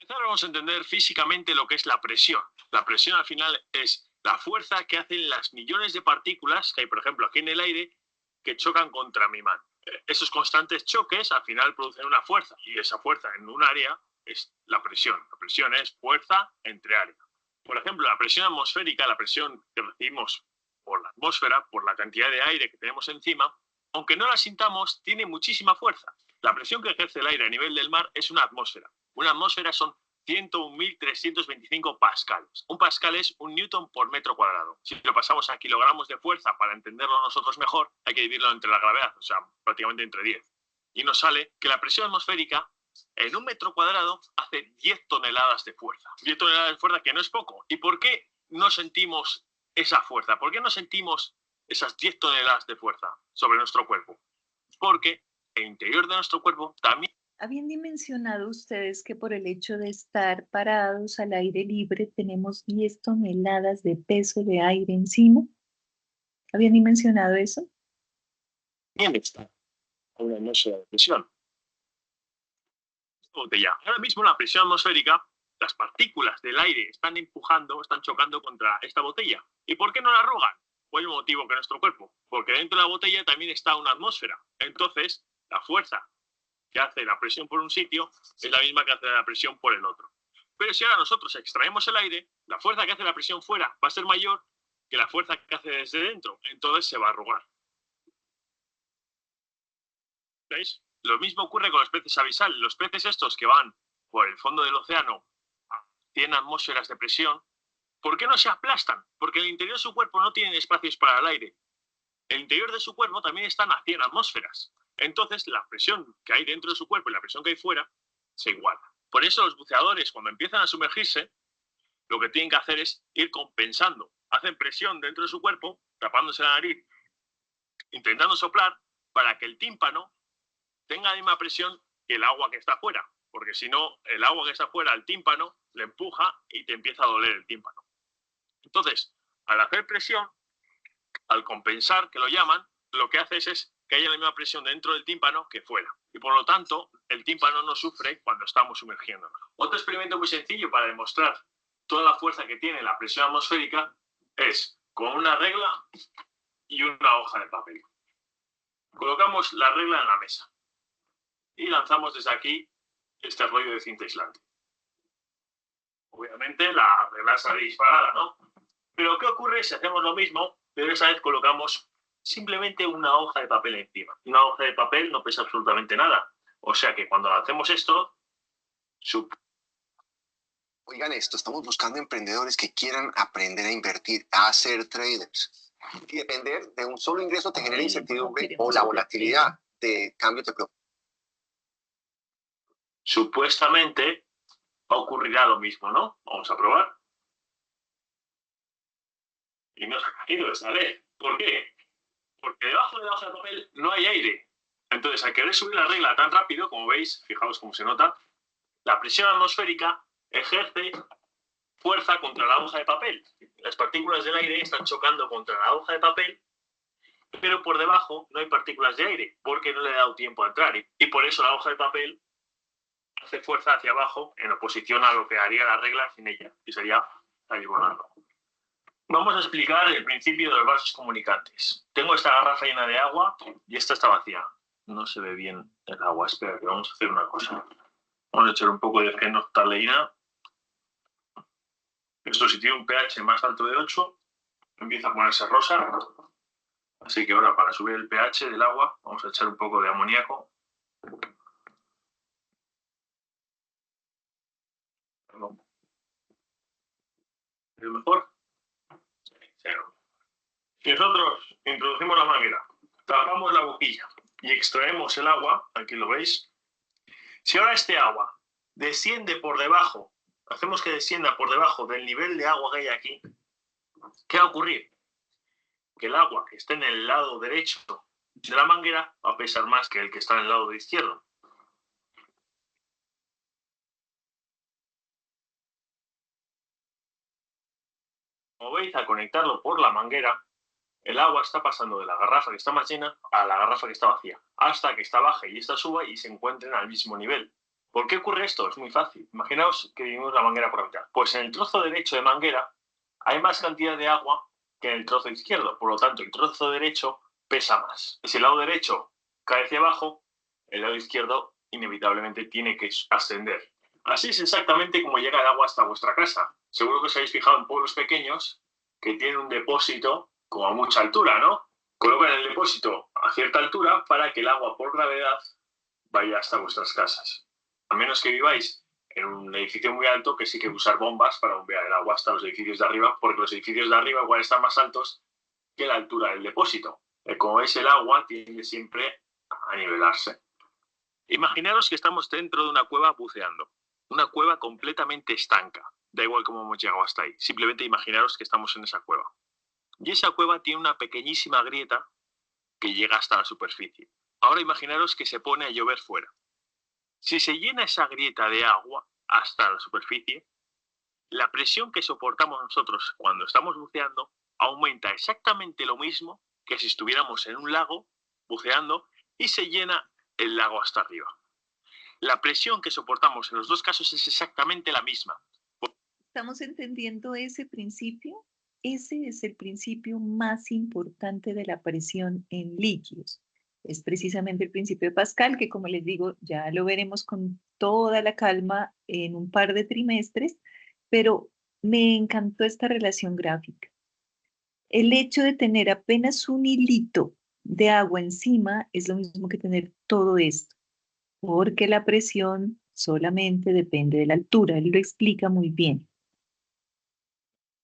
Ahora vamos a entender físicamente lo que es la presión. La presión al final es la fuerza que hacen las millones de partículas que hay, por ejemplo, aquí en el aire, que chocan contra mi mano. Esos constantes choques al final producen una fuerza y esa fuerza en un área es la presión. La presión es fuerza entre área. Por ejemplo, la presión atmosférica, la presión que recibimos por la atmósfera, por la cantidad de aire que tenemos encima, aunque no la sintamos, tiene muchísima fuerza. La presión que ejerce el aire a nivel del mar es una atmósfera. Una atmósfera son 101.325 pascales. Un pascal es un newton por metro cuadrado. Si lo pasamos a kilogramos de fuerza para entenderlo nosotros mejor, hay que dividirlo entre la gravedad, o sea, prácticamente entre 10. Y nos sale que la presión atmosférica en un metro cuadrado hace 10 toneladas de fuerza. 10 toneladas de fuerza, que no es poco. ¿Y por qué no sentimos esa fuerza? ¿Por qué no sentimos esas 10 toneladas de fuerza sobre nuestro cuerpo? Porque el interior de nuestro cuerpo también... ¿Habían dimensionado ustedes que por el hecho de estar parados al aire libre tenemos 10 toneladas de peso de aire encima? ¿Habían dimensionado eso? Bien está una atmósfera de presión. Botella. Ahora mismo la presión atmosférica, las partículas del aire están empujando, están chocando contra esta botella. ¿Y por qué no la arrugan? Pues hay un motivo que nuestro cuerpo, porque dentro de la botella también está una atmósfera. Entonces, la fuerza que hace la presión por un sitio es la misma que hace la presión por el otro. Pero si ahora nosotros extraemos el aire, la fuerza que hace la presión fuera va a ser mayor que la fuerza que hace desde dentro. Entonces se va a arrugar. ¿Veis? Lo mismo ocurre con los peces abisales. Los peces estos que van por el fondo del océano a 100 atmósferas de presión, ¿por qué no se aplastan? Porque en el interior de su cuerpo no tienen espacios para el aire. En el interior de su cuerpo también están a 100 atmósferas. Entonces, la presión que hay dentro de su cuerpo y la presión que hay fuera se iguala. Por eso los buceadores, cuando empiezan a sumergirse, lo que tienen que hacer es ir compensando. Hacen presión dentro de su cuerpo, tapándose la nariz, intentando soplar para que el tímpano tenga la misma presión que el agua que está afuera, porque si no, el agua que está afuera, el tímpano, le empuja y te empieza a doler el tímpano. Entonces, al hacer presión, al compensar, que lo llaman, lo que haces es que haya la misma presión dentro del tímpano que fuera. Y por lo tanto, el tímpano no sufre cuando estamos sumergiéndonos. Otro experimento muy sencillo para demostrar toda la fuerza que tiene la presión atmosférica es con una regla y una hoja de papel. Colocamos la regla en la mesa y lanzamos desde aquí este rollo de cinta aislante. Obviamente la regla sale disparada, ¿no? Pero ¿qué ocurre si hacemos lo mismo, pero esa vez colocamos simplemente una hoja de papel encima? Una hoja de papel no pesa absolutamente nada. O sea que cuando hacemos esto... Oigan esto, estamos buscando emprendedores que quieran aprender a invertir, a ser traders. Y depender de un solo ingreso te genera incertidumbre o la volatilidad de cambio te preocupa. Supuestamente ocurrirá lo mismo, ¿no? Vamos a probar. Y no se ha caído esta vez. ¿Por qué? Porque debajo de la hoja de papel no hay aire. Entonces, al querer subir la regla tan rápido, como veis, fijaos cómo se nota, la presión atmosférica ejerce fuerza contra la hoja de papel. Las partículas del aire están chocando contra la hoja de papel, pero por debajo no hay partículas de aire, porque no le ha dado tiempo a entrar. Y por eso la hoja de papel hace fuerza hacia abajo en oposición a lo que haría la regla sin ella, y sería salir volando. Vamos a explicar el principio de los vasos comunicantes. Tengo esta garrafa llena de agua y esta está vacía. No se ve bien el agua. Espera, que vamos a hacer una cosa. Vamos a echar un poco de fenolftaleína. Esto, si tiene un pH más alto de 8, empieza a ponerse rosa. Así que ahora, para subir el pH del agua, vamos a echar un poco de amoníaco. ¿Es mejor? Sí. Si nosotros introducimos la manguera, tapamos la boquilla y extraemos el agua, aquí lo veis. Si ahora este agua desciende por debajo, hacemos que descienda por debajo del nivel de agua que hay aquí, ¿qué va a ocurrir? Que el agua que esté en el lado derecho de la manguera va a pesar más que el que está en el lado izquierdo. Como veis, al conectarlo por la manguera, el agua está pasando de la garrafa que está más llena a la garrafa que está vacía, hasta que esta baje y esta suba y se encuentren al mismo nivel. ¿Por qué ocurre esto? Es muy fácil. Imaginaos que dividimos la manguera por la mitad. Pues en el trozo derecho de manguera hay más cantidad de agua que en el trozo izquierdo. Por lo tanto, el trozo derecho pesa más. Y si el lado derecho cae hacia abajo, el lado izquierdo inevitablemente tiene que ascender. Así es exactamente como llega el agua hasta vuestra casa. Seguro que os habéis fijado en pueblos pequeños que tienen un depósito como a mucha altura, ¿no? Colocan el depósito a cierta altura para que el agua por gravedad vaya hasta vuestras casas. A menos que viváis en un edificio muy alto, que sí que usar bombas para bombear el agua hasta los edificios de arriba, porque los edificios de arriba igual están más altos que la altura del depósito. Como veis, el agua tiende siempre a nivelarse. Imaginaros que estamos dentro de una cueva buceando. Una cueva completamente estanca. Da igual cómo hemos llegado hasta ahí. Simplemente imaginaros que estamos en esa cueva. Y esa cueva tiene una pequeñísima grieta que llega hasta la superficie. Ahora imaginaros que se pone a llover fuera. Si se llena esa grieta de agua hasta la superficie, la presión que soportamos nosotros cuando estamos buceando aumenta exactamente lo mismo que si estuviéramos en un lago buceando y se llena el lago hasta arriba. La presión que soportamos en los dos casos es exactamente la misma. ¿Estamos entendiendo ese principio? Ese es el principio más importante de la presión en líquidos. Es precisamente el principio de Pascal, que como les digo, ya lo veremos con toda la calma en un par de trimestres, pero me encantó esta relación gráfica. El hecho de tener apenas un hilito de agua encima es lo mismo que tener todo esto, porque la presión solamente depende de la altura. Él lo explica muy bien.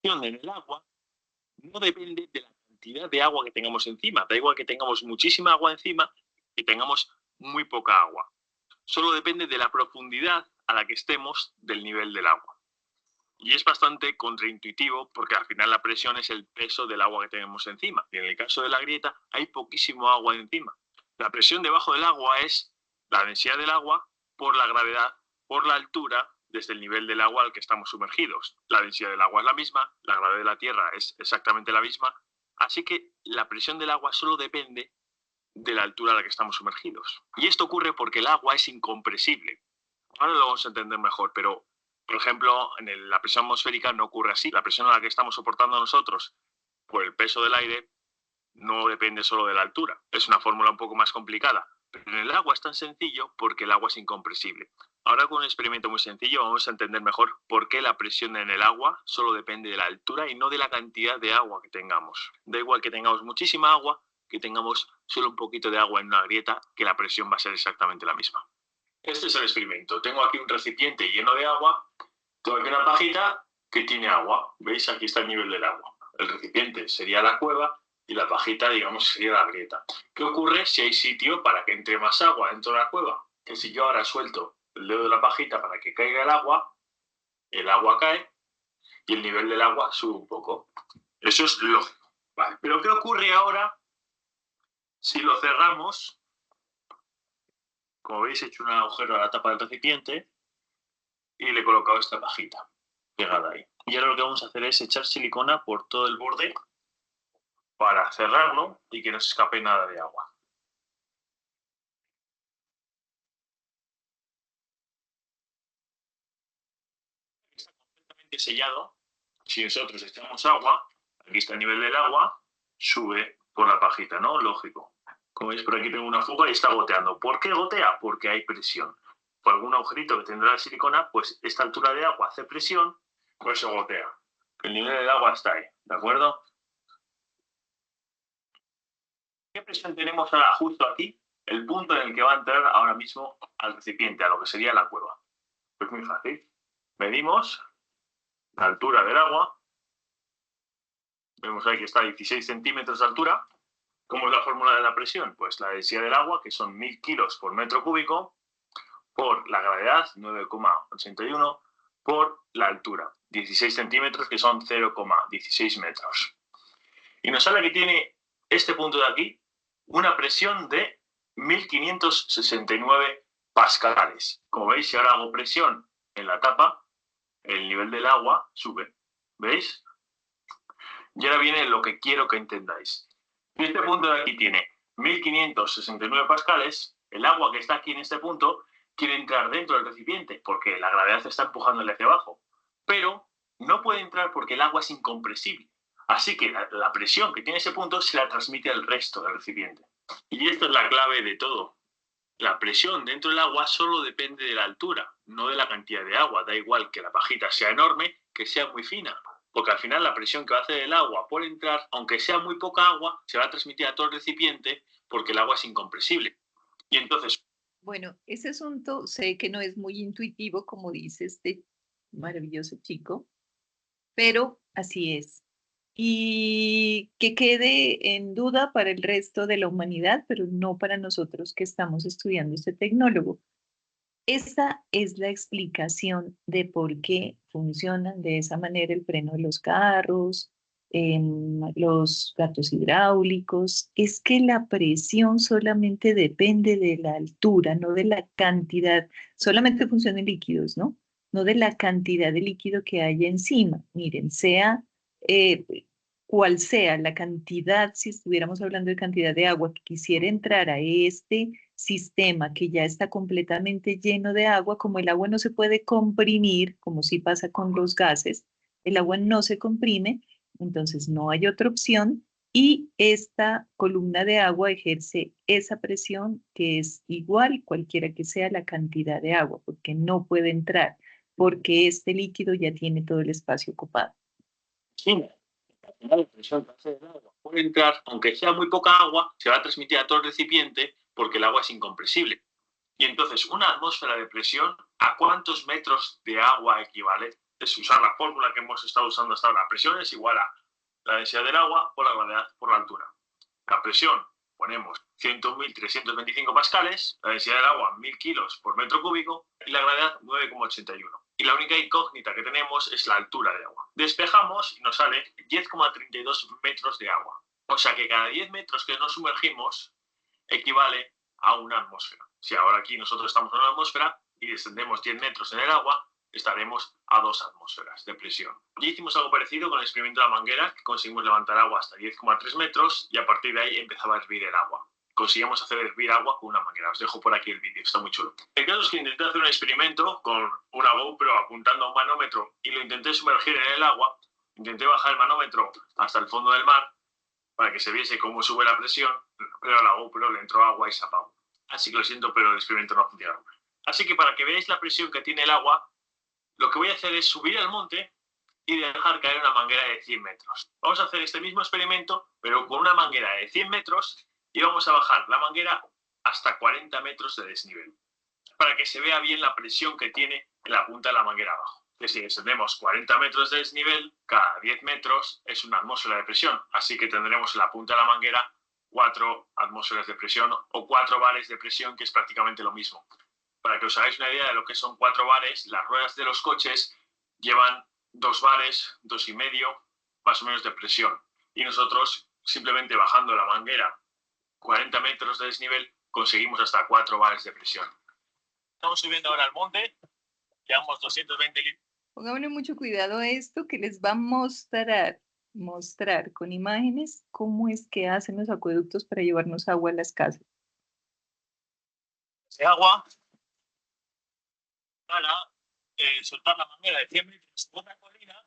En el agua no depende de la cantidad de agua que tengamos encima. Da igual que tengamos muchísima agua encima y tengamos muy poca agua. Solo depende de la profundidad a la que estemos del nivel del agua. Y es bastante contraintuitivo porque al final la presión es el peso del agua que tenemos encima. Y en el caso de la grieta hay poquísimo agua encima. La presión debajo del agua es la densidad del agua por la gravedad, por la altura desde el nivel del agua al que estamos sumergidos. La densidad del agua es la misma, la gravedad de la Tierra es exactamente la misma, así que la presión del agua solo depende de la altura a la que estamos sumergidos. Y esto ocurre porque el agua es incompresible. Ahora lo vamos a entender mejor, pero por ejemplo, en la presión atmosférica no ocurre así. La presión a la que estamos soportando nosotros por el peso del aire no depende solo de la altura. Es una fórmula un poco más complicada. Pero en el agua es tan sencillo porque el agua es incompresible. Ahora con un experimento muy sencillo vamos a entender mejor por qué la presión en el agua solo depende de la altura y no de la cantidad de agua que tengamos. Da igual que tengamos muchísima agua, que tengamos solo un poquito de agua en una grieta, que la presión va a ser exactamente la misma. Este es el experimento. Tengo aquí un recipiente lleno de agua, tengo aquí una pajita que tiene agua. ¿Veis? Aquí está el nivel del agua. El recipiente sería la cueva y la pajita, digamos, sería la grieta. ¿Qué ocurre si hay sitio para que entre más agua dentro de la cueva? Que si yo ahora suelto el dedo de la pajita para que caiga el agua cae y el nivel del agua sube un poco. Eso es lógico. Vale. Pero ¿qué ocurre ahora si lo cerramos? Como veis, he hecho un agujero a la tapa del recipiente y le he colocado esta pajita pegada ahí. Y ahora lo que vamos a hacer es echar silicona por todo el borde para cerrarlo y que no se escape nada de agua. Está completamente sellado. Si nosotros echamos agua, aquí está el nivel del agua, sube por la pajita, ¿no? Lógico. Como veis, por aquí tengo una fuga y está goteando. ¿Por qué gotea? Porque hay presión. Por algún agujerito que tendrá la silicona, pues esta altura de agua hace presión, pues se gotea. El nivel del agua está ahí, ¿de acuerdo? ¿Qué presión tenemos ahora justo aquí? El punto en el que va a entrar ahora mismo al recipiente, a lo que sería la cueva. Pues muy fácil. Medimos la altura del agua. Vemos ahí que está a 16 centímetros de altura. ¿Cómo es la fórmula de la presión? Pues la densidad del agua, que son 1000 kilos por metro cúbico, por la gravedad, 9,81, por la altura, 16 centímetros, que son 0,16 metros. Y nos sale que tiene este punto de aquí una presión de 1569 pascales. Como veis, si ahora hago presión en la tapa, el nivel del agua sube. ¿Veis? Y ahora viene lo que quiero que entendáis. Si este punto de aquí tiene 1569 pascales, el agua que está aquí en este punto quiere entrar dentro del recipiente porque la gravedad está empujándole hacia abajo. Pero no puede entrar porque el agua es incompresible. Así que la presión que tiene ese punto se la transmite al resto del recipiente. Y esta es la clave de todo. La presión dentro del agua solo depende de la altura, no de la cantidad de agua. Da igual que la pajita sea enorme, que sea muy fina. Porque al final la presión que va a hacer el agua por entrar, aunque sea muy poca agua, se va a transmitir a todo el recipiente porque el agua es incompresible. Y entonces... Bueno, ese asunto sé que no es muy intuitivo, como dice este maravilloso chico, pero así es. Y que quede en duda para el resto de la humanidad, pero no para nosotros que estamos estudiando este tecnólogo. Esta es la explicación de por qué funcionan de esa manera el freno de los carros, los gatos hidráulicos. Es que la presión solamente depende de la altura, no de la cantidad. Solamente funcionan líquidos, ¿no? No de la cantidad de líquido que hay encima. Miren, sea eh, cual sea la cantidad, si estuviéramos hablando de cantidad de agua que quisiera entrar a este sistema que ya está completamente lleno de agua, como el agua no se puede comprimir, como sí pasa con los gases, el agua no se comprime, entonces no hay otra opción y esta columna de agua ejerce esa presión que es igual cualquiera que sea la cantidad de agua, porque no puede entrar, porque este líquido ya tiene todo el espacio ocupado. Sí, la presión que hace el agua por entrar, aunque sea muy poca agua, se va a transmitir a todo el recipiente porque el agua es incompresible. Y entonces, una atmósfera de presión, ¿a cuántos metros de agua equivale? Es usar la fórmula que hemos estado usando hasta ahora. La presión es igual a la densidad del agua por la gravedad por la altura. La presión, ponemos 101.325 pascales, la densidad del agua 1.000 kilos por metro cúbico y la gravedad 9,81. Y la única incógnita que tenemos es la altura de agua. Despejamos y nos sale 10,32 metros de agua. O sea que cada 10 metros que nos sumergimos equivale a una atmósfera. Si ahora aquí nosotros estamos en una atmósfera y descendemos 10 metros en el agua, estaremos a 2 atmósferas de presión. Ya hicimos algo parecido con el experimento de la manguera, que conseguimos levantar agua hasta 10,3 metros y a partir de ahí empezaba a hervir el agua. Conseguimos hacer hervir agua con una manguera. Os dejo por aquí el vídeo, está muy chulo. El caso es que intenté hacer un experimento con una GoPro apuntando a un manómetro y lo intenté sumergir en el agua. Intenté bajar el manómetro hasta el fondo del mar para que se viese cómo sube la presión, pero a la GoPro le entró agua y se apagó. Así que lo siento, pero el experimento no ha funcionado. Así que para que veáis la presión que tiene el agua, lo que voy a hacer es subir al monte y dejar caer una manguera de 100 metros. Vamos a hacer este mismo experimento, pero con una manguera de 100 metros y vamos a bajar la manguera hasta 40 metros de desnivel, para que se vea bien la presión que tiene en la punta de la manguera abajo. Que si descendemos 40 metros de desnivel, cada 10 metros es una atmósfera de presión, así que tendremos en la punta de la manguera 4 atmósferas de presión o 4 bares de presión, que es prácticamente lo mismo. Para que os hagáis una idea de lo que son 4 bares, las ruedas de los coches llevan 2 bares, 2,5 más o menos de presión. Y nosotros, simplemente bajando la manguera 40 metros de desnivel, conseguimos hasta 4 bares de presión. Estamos subiendo ahora al monte, llevamos 220 litros. Pongámosle mucho cuidado a esto que les va a mostrar con imágenes cómo es que hacen los acueductos para llevarnos agua a las casas. Ese agua para soltar la manguera de 100 metros por la colina,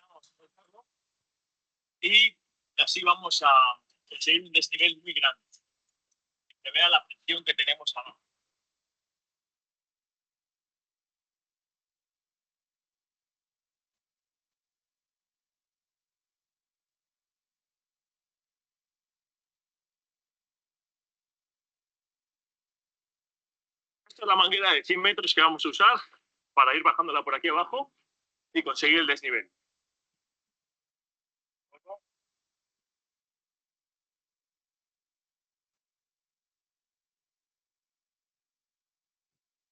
vamos a soltarlo, y así vamos a conseguir un desnivel muy grande. Que vea la presión que tenemos abajo. Esta es la manguera de 100 metros que vamos a usar para ir bajándola por aquí abajo y conseguir el desnivel.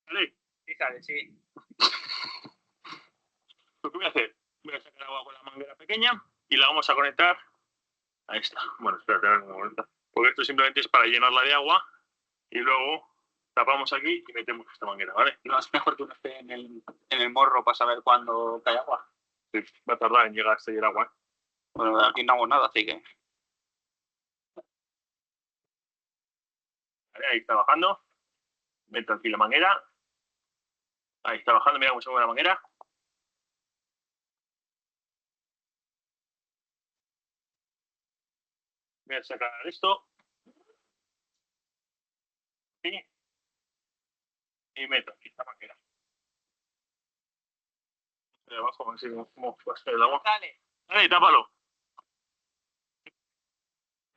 ¿Vale? Fíjate, sí. Lo que voy a hacer, voy a sacar agua con la manguera pequeña y la vamos a conectar a esta. Bueno, espérate un momento. Porque esto simplemente es para llenarla de agua y luego tapamos aquí y metemos esta manguera, ¿vale? No es mejor que uno esté en el morro para saber cuándo cae agua. Sí, va a tardar en llegar hasta el agua. Bueno, aquí no hago nada, así que. Vale, ahí está bajando. Meto aquí la manguera. Ahí está bajando, mira cómo se mueve la manguera. Voy a sacar esto. Sí. y meto aquí esta manguera. De abajo, así como el agua. Dale. Dale, tápalo.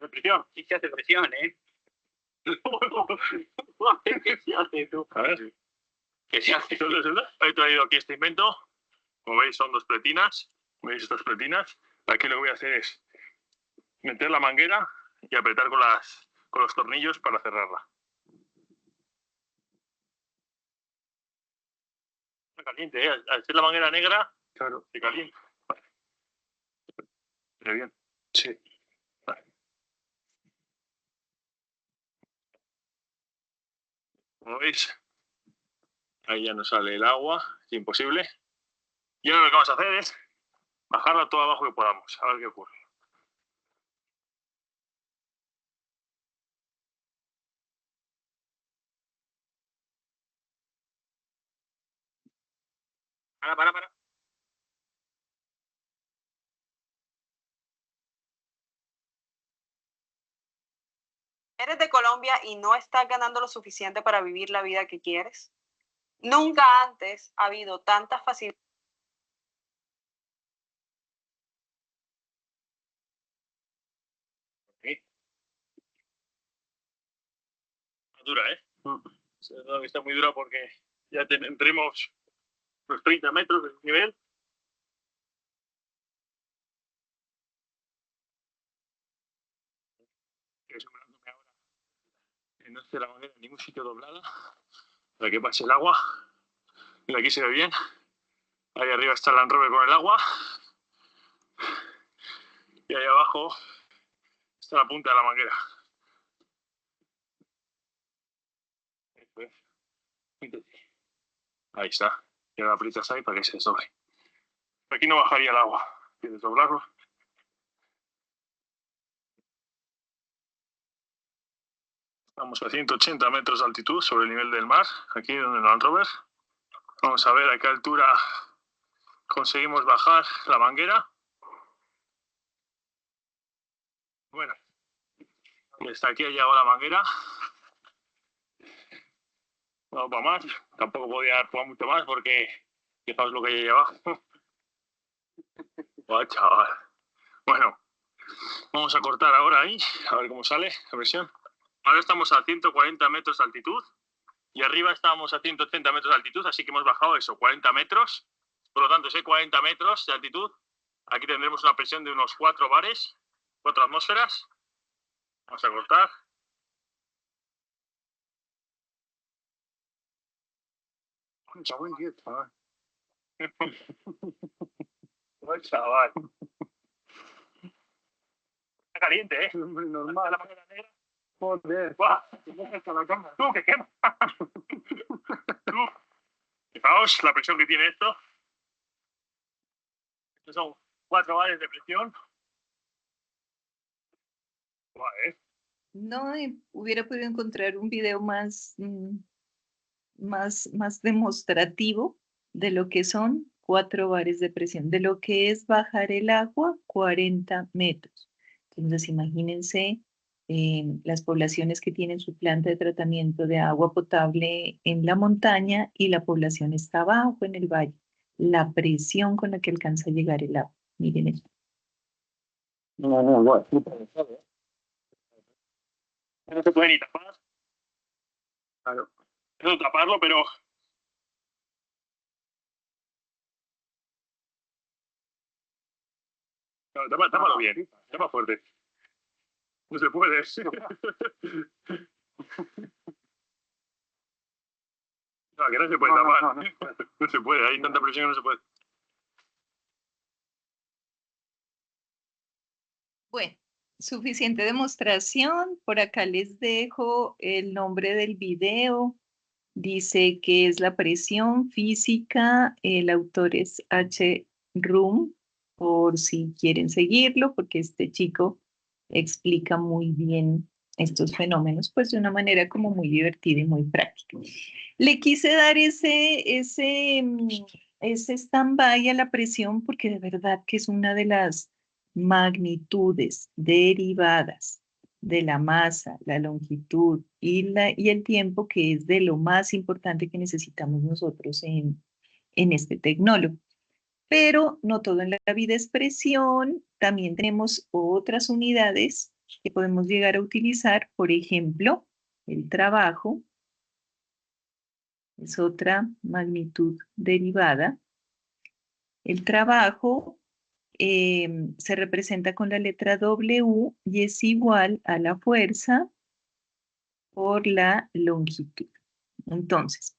¿De presión? Sí se hace presión, ¿eh? ¿Qué se hace tú? A ver. ¿Qué se hace? He traído aquí este invento. Como veis, son 2 pletinas. ¿Veis estas pletinas? Aquí lo que voy a hacer es meter la manguera y apretar con los tornillos para cerrarla. Está caliente, ¿eh? Al ser la manguera negra, claro, se calienta. Vale. ¿Pero bien? Sí. Vale. Como veis, ahí ya nos sale el agua, es imposible. Y ahora lo que vamos a hacer es bajarla todo abajo que podamos, a ver qué ocurre. Para. ¿Eres de Colombia y no estás ganando lo suficiente para vivir la vida que quieres? Nunca antes ha habido tantas facilidades. Dura, ¿eh? Está muy dura porque ya tendremos los 30 metros de nivel. Estoy asegurándome ahora que no esté la manguera en ningún sitio doblada para que pase el agua. Mira, aquí se ve bien. Ahí arriba está el Land Rover con el agua. Y ahí abajo está la punta de la manguera. Ahí está. Y ahora aprietas ahí para que se desdoble. Aquí no bajaría el agua. Tienes que doblarlo. Estamos a 180 metros de altitud sobre el nivel del mar, aquí donde el Land Rover. Vamos a ver a qué altura conseguimos bajar la manguera. Bueno, y hasta aquí ha llegado la manguera. No para más, tampoco podía jugar mucho más porque fijaos lo que hay ahí abajo. Oh, chaval. Bueno, vamos a cortar ahora ahí, a ver cómo sale la presión. Ahora estamos a 140 metros de altitud y arriba estábamos a 180 metros de altitud, así que hemos bajado eso, 40 metros. Por lo tanto, si hay 40 metros de altitud, aquí tendremos una presión de unos 4 bares, 4 atmósferas. Vamos a cortar. Chaval, chaval. Oh, chaval. Está caliente, ¿eh? Normal. La manguera negra. Joder. Tú, que quema. Tú. Fijaos la presión que tiene esto. Estos son 4 bares de presión. Vale. No hubiera podido encontrar un video más demostrativo de lo que son 4 bares de presión, de lo que es bajar el agua 40 metros. Entonces, imagínense las poblaciones que tienen su planta de tratamiento de agua potable en la montaña y la población está abajo en el valle. La presión con la que alcanza a llegar el agua. Miren esto. No, igual. No se puede ni tapar. Claro. Eso taparlo, pero... No, tápalo bien. Tapa fuerte. No se puede. No, que no se puede tapar. No se puede. Hay tanta presión que no se puede. Bueno, suficiente demostración. Por acá les dejo el nombre del video. Dice que es la presión física. El autor es H. Room, por si quieren seguirlo, porque este chico explica muy bien estos fenómenos, pues de una manera como muy divertida y muy práctica. Le quise dar ese stand-by a la presión porque de verdad que es una de las magnitudes derivadas de la masa, la longitud y el tiempo, que es de lo más importante que necesitamos nosotros en este tecnólogo. Pero no todo en la vida es presión, también tenemos otras unidades que podemos llegar a utilizar, por ejemplo, el trabajo, es otra magnitud derivada. El trabajo se representa con la letra W y es igual a la fuerza por la longitud. Entonces,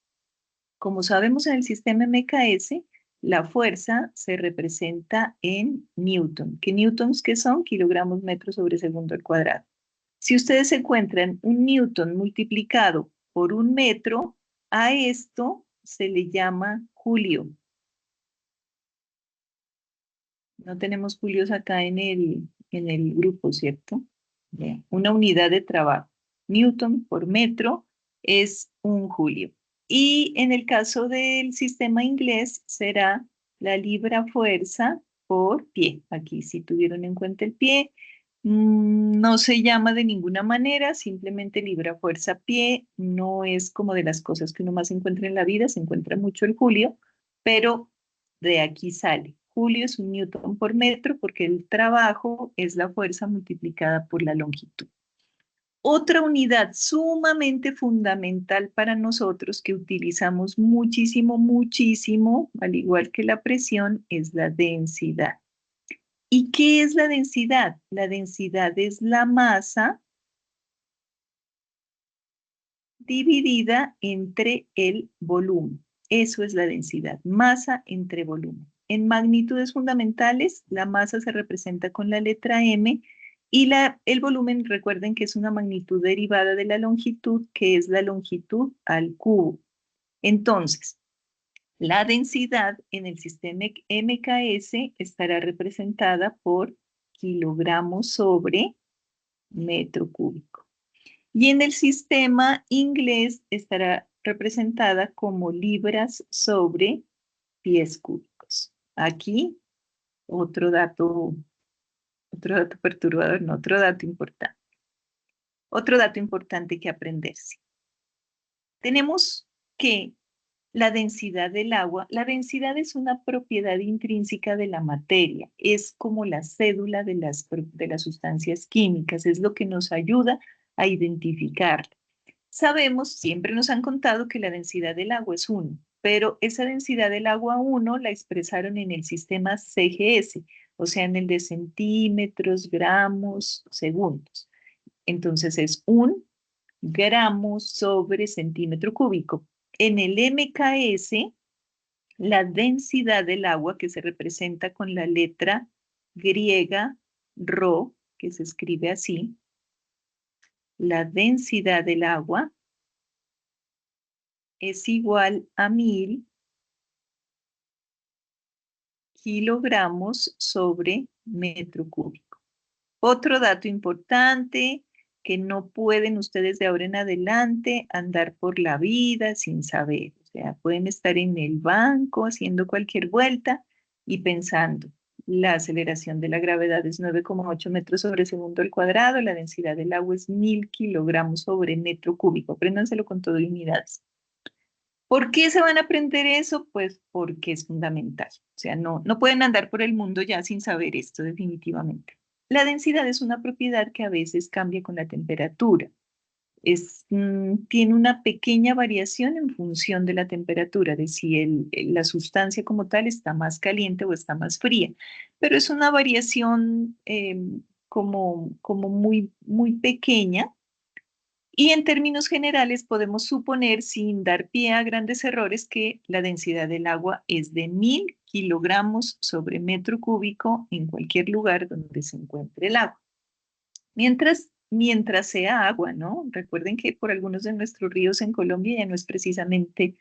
como sabemos en el sistema MKS, la fuerza se representa en newton. ¿Qué newtons qué son? Kilogramos metros sobre segundo al cuadrado. Si ustedes encuentran un newton multiplicado por un metro, a esto se le llama julio. No tenemos julios acá en el grupo, ¿cierto? Bien. Una unidad de trabajo. Newton por metro es un julio. Y en el caso del sistema inglés será la libra fuerza por pie. Aquí si tuvieron en cuenta el pie, no se llama de ninguna manera, simplemente libra fuerza pie. No es como de las cosas que uno más encuentra en la vida, se encuentra mucho el julio, pero de aquí sale. Julio es un newton por metro porque el trabajo es la fuerza multiplicada por la longitud. Otra unidad sumamente fundamental para nosotros que utilizamos muchísimo, muchísimo, al igual que la presión, es la densidad. ¿Y qué es la densidad? La densidad es la masa dividida entre el volumen. Eso es la densidad, masa entre volumen. En magnitudes fundamentales, la masa se representa con la letra M y el volumen, recuerden que es una magnitud derivada de la longitud, que es la longitud al cubo. Entonces, la densidad en el sistema MKS estará representada por kilogramos sobre metro cúbico. Y en el sistema inglés estará representada como libras sobre pies cúbicos. Aquí otro dato perturbador, no, otro dato importante. Otro dato importante que aprenderse. Tenemos que la densidad del agua, la densidad es una propiedad intrínseca de la materia, es como la cédula de las sustancias químicas, es lo que nos ayuda a identificarla. Sabemos, siempre nos han contado que la densidad del agua es 1, pero esa densidad del agua 1 la expresaron en el sistema CGS, o sea, en el de centímetros, gramos, segundos. Entonces es 1 gramo sobre centímetro cúbico. En el MKS, la densidad del agua, que se representa con la letra griega ρ, que se escribe así, la densidad del agua es igual a 1000 kilogramos sobre metro cúbico. Otro dato importante, que no pueden ustedes de ahora en adelante andar por la vida sin saber. O sea, pueden estar en el banco haciendo cualquier vuelta y pensando, la aceleración de la gravedad es 9,8 metros sobre segundo al cuadrado, la densidad del agua es 1000 kilogramos sobre metro cúbico. Apréndanselo con todo y unidades. ¿Por qué se van a aprender eso? Pues porque es fundamental. O sea, no pueden andar por el mundo ya sin saber esto definitivamente. La densidad es una propiedad que a veces cambia con la temperatura. Tiene una pequeña variación en función de la temperatura, de si la sustancia como tal está más caliente o está más fría. Pero es una variación como muy, muy pequeña. Y en términos generales podemos suponer, sin dar pie a grandes errores, que la densidad del agua es de 1000 kilogramos sobre metro cúbico en cualquier lugar donde se encuentre el agua. Mientras sea agua, ¿no? Recuerden que por algunos de nuestros ríos en Colombia ya no es precisamente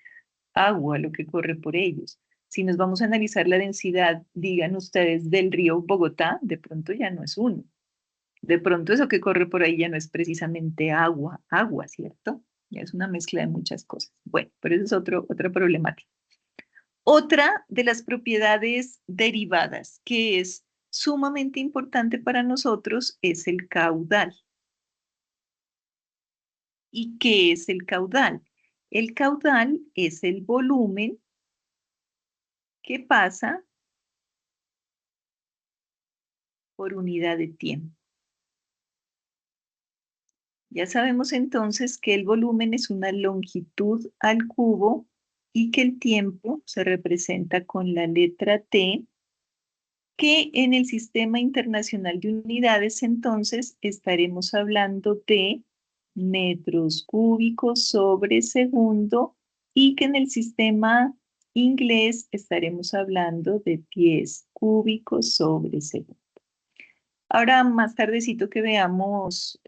agua lo que corre por ellos. Si nos vamos a analizar la densidad, digan ustedes, del río Bogotá, de pronto ya no es uno. De pronto eso que corre por ahí ya no es precisamente agua, ¿cierto? Ya es una mezcla de muchas cosas. Bueno, pero eso es otra problemática. Otra de las propiedades derivadas que es sumamente importante para nosotros es el caudal. ¿Y qué es el caudal? El caudal es el volumen que pasa por unidad de tiempo. Ya sabemos entonces que el volumen es una longitud al cubo y que el tiempo se representa con la letra T, que en el Sistema Internacional de Unidades entonces estaremos hablando de metros cúbicos sobre segundo y que en el sistema inglés estaremos hablando de pies cúbicos sobre segundo. Ahora, más tardecito que veamos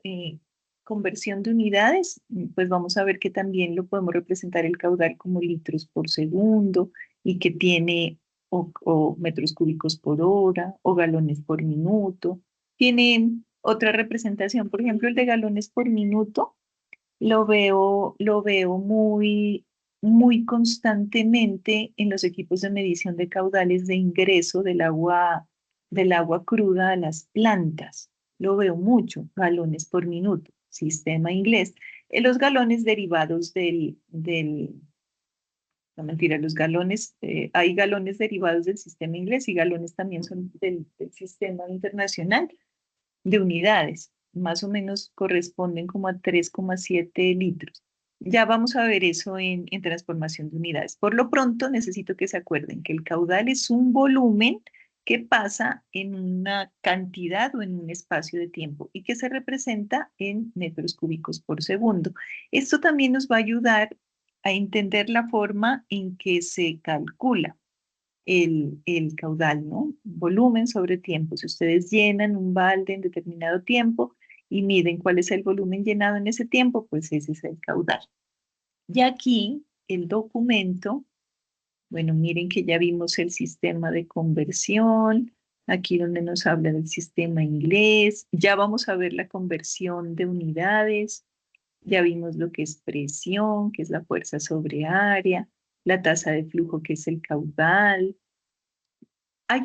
conversión de unidades, pues vamos a ver que también lo podemos representar el caudal como litros por segundo y que tiene o metros cúbicos por hora o galones por minuto. Tiene otra representación, por ejemplo, el de galones por minuto, lo veo muy constantemente en los equipos de medición de caudales de ingreso del agua cruda a las plantas. Lo veo mucho, galones por minuto, sistema inglés. Los galones derivados no mentira, los galones, hay galones derivados del sistema inglés y galones también son del sistema internacional de unidades. Más o menos corresponden como a 3,7 litros. Ya vamos a ver eso en transformación de unidades. Por lo pronto necesito que se acuerden que el caudal es un volumen que pasa en una cantidad o en un espacio de tiempo y que se representa en metros cúbicos por segundo. Esto también nos va a ayudar a entender la forma en que se calcula el caudal, ¿no? Volumen sobre tiempo. Si ustedes llenan un balde en determinado tiempo y miden cuál es el volumen llenado en ese tiempo, pues ese es el caudal. Y aquí el documento, bueno, miren que ya vimos el sistema de conversión, aquí donde nos habla del sistema inglés, ya vamos a ver la conversión de unidades, ya vimos lo que es presión, que es la fuerza sobre área, la tasa de flujo, que es el caudal. Hay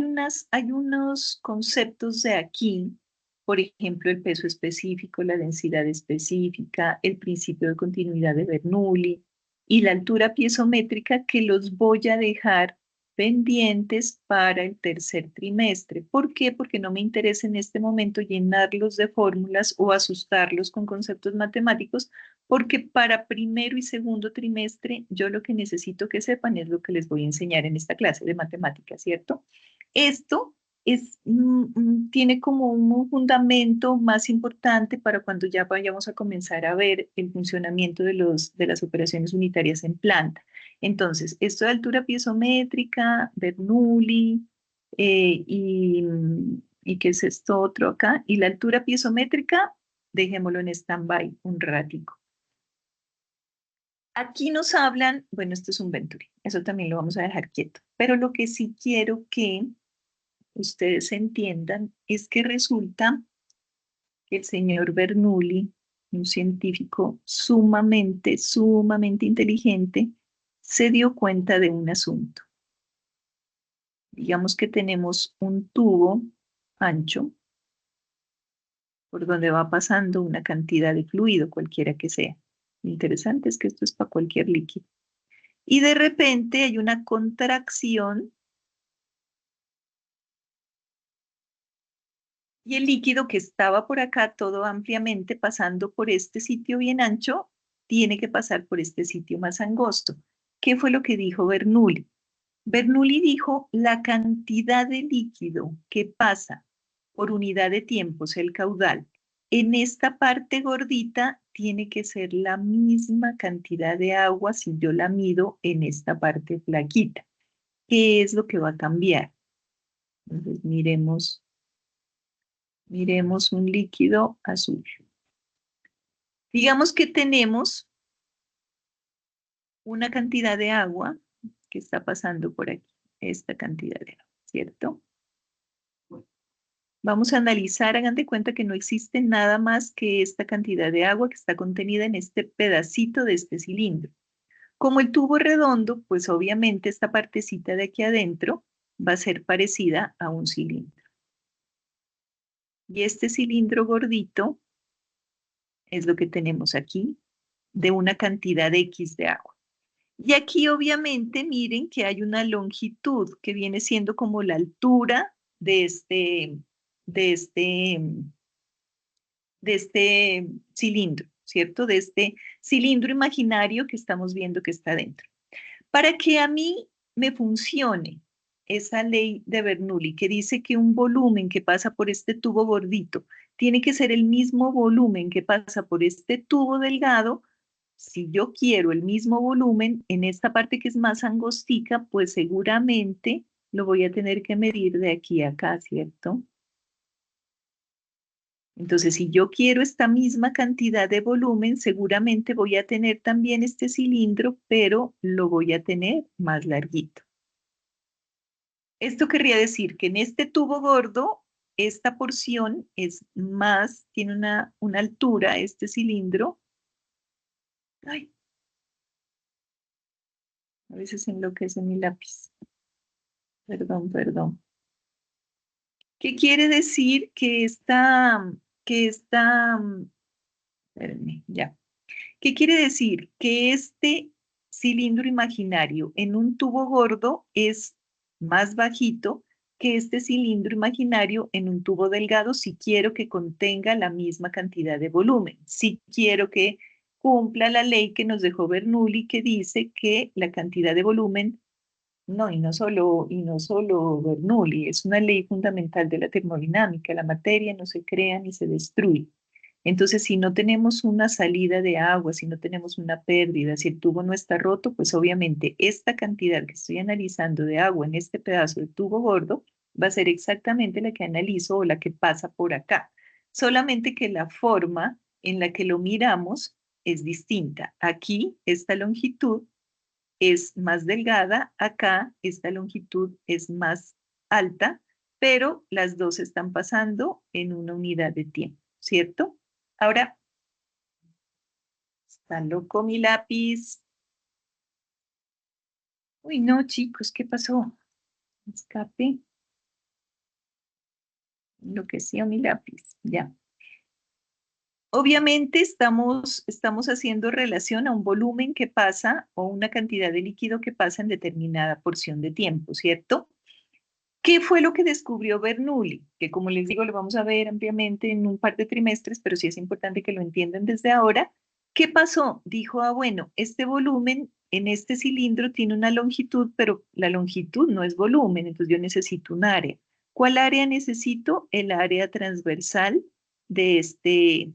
unos conceptos de aquí, por ejemplo, el peso específico, la densidad específica, el principio de continuidad de Bernoulli y la altura piezométrica que los voy a dejar pendientes para el tercer trimestre. ¿Por qué? Porque no me interesa en este momento llenarlos de fórmulas o asustarlos con conceptos matemáticos, porque para primero y segundo trimestre yo lo que necesito que sepan es lo que les voy a enseñar en esta clase de matemáticas, ¿cierto? Esto tiene como un fundamento más importante para cuando ya vayamos a comenzar a ver el funcionamiento de las operaciones unitarias en planta. Entonces, esto de altura piezométrica, Bernoulli, y ¿qué es esto otro acá? Y la altura piezométrica, dejémoslo en stand-by un ratico. Aquí nos hablan, bueno, esto es un Venturi, eso también lo vamos a dejar quieto, pero lo que sí quiero que ustedes entiendan es que resulta que el señor Bernoulli, un científico sumamente inteligente, se dio cuenta de un asunto. Digamos que tenemos un tubo ancho por donde va pasando una cantidad de fluido, cualquiera que sea. Lo interesante es que esto es para cualquier líquido. Y de repente hay una contracción y el líquido que estaba por acá todo ampliamente pasando por este sitio bien ancho, tiene que pasar por este sitio más angosto. ¿Qué fue lo que dijo Bernoulli? Bernoulli dijo la cantidad de líquido que pasa por unidad de tiempos, el caudal, en esta parte gordita tiene que ser la misma cantidad de agua si yo la mido en esta parte flaquita. ¿Qué es lo que va a cambiar? Entonces miremos un líquido azul. Digamos que tenemos una cantidad de agua que está pasando por aquí, esta cantidad de agua, ¿cierto? Vamos a analizar, hagan de cuenta que no existe nada más que esta cantidad de agua que está contenida en este pedacito de este cilindro. Como el tubo es redondo, pues obviamente esta partecita de aquí adentro va a ser parecida a un cilindro. Y este cilindro gordito es lo que tenemos aquí, de una cantidad X de agua. Y aquí obviamente miren que hay una longitud que viene siendo como la altura de este cilindro, ¿cierto? De este cilindro imaginario que estamos viendo que está dentro. Para que a mí me funcione esa ley de Bernoulli que dice que un volumen que pasa por este tubo gordito tiene que ser el mismo volumen que pasa por este tubo delgado. Si yo quiero el mismo volumen en esta parte que es más angostica, pues seguramente lo voy a tener que medir de aquí a acá, ¿cierto? Entonces, si yo quiero esta misma cantidad de volumen, seguramente voy a tener también este cilindro, pero lo voy a tener más larguito. Esto querría decir que en este tubo gordo, esta porción es más, tiene una altura, este cilindro. Ay, a veces enloquece mi lápiz. Perdón, perdón. ¿Qué quiere decir que espérenme, ya. ¿Qué quiere decir? Que este cilindro imaginario en un tubo gordo es más bajito que este cilindro imaginario en un tubo delgado si quiero que contenga la misma cantidad de volumen, si quiero que cumpla la ley que nos dejó Bernoulli que dice que la cantidad de volumen, y no solo Bernoulli, es una ley fundamental de la termodinámica, la materia no se crea ni se destruye. Entonces, si no tenemos una salida de agua, si no tenemos una pérdida, si el tubo no está roto, pues obviamente esta cantidad que estoy analizando de agua en este pedazo de tubo gordo va a ser exactamente la que analizo o la que pasa por acá. Solamente que la forma en la que lo miramos es distinta. Aquí esta longitud es más delgada, acá esta longitud es más alta, pero las dos están pasando en una unidad de tiempo, ¿cierto? Ahora, está loco mi lápiz. Uy, no, chicos, ¿qué pasó? Escape. Enloqueció mi lápiz, ya. Obviamente estamos haciendo relación a un volumen que pasa o una cantidad de líquido que pasa en determinada porción de tiempo, ¿cierto? ¿Qué fue lo que descubrió Bernoulli? Que como les digo, lo vamos a ver ampliamente en un par de trimestres, pero sí es importante que lo entiendan desde ahora. ¿Qué pasó? Dijo, bueno, este volumen en este cilindro tiene una longitud, pero la longitud no es volumen, entonces yo necesito un área. ¿Cuál área necesito? El área transversal de este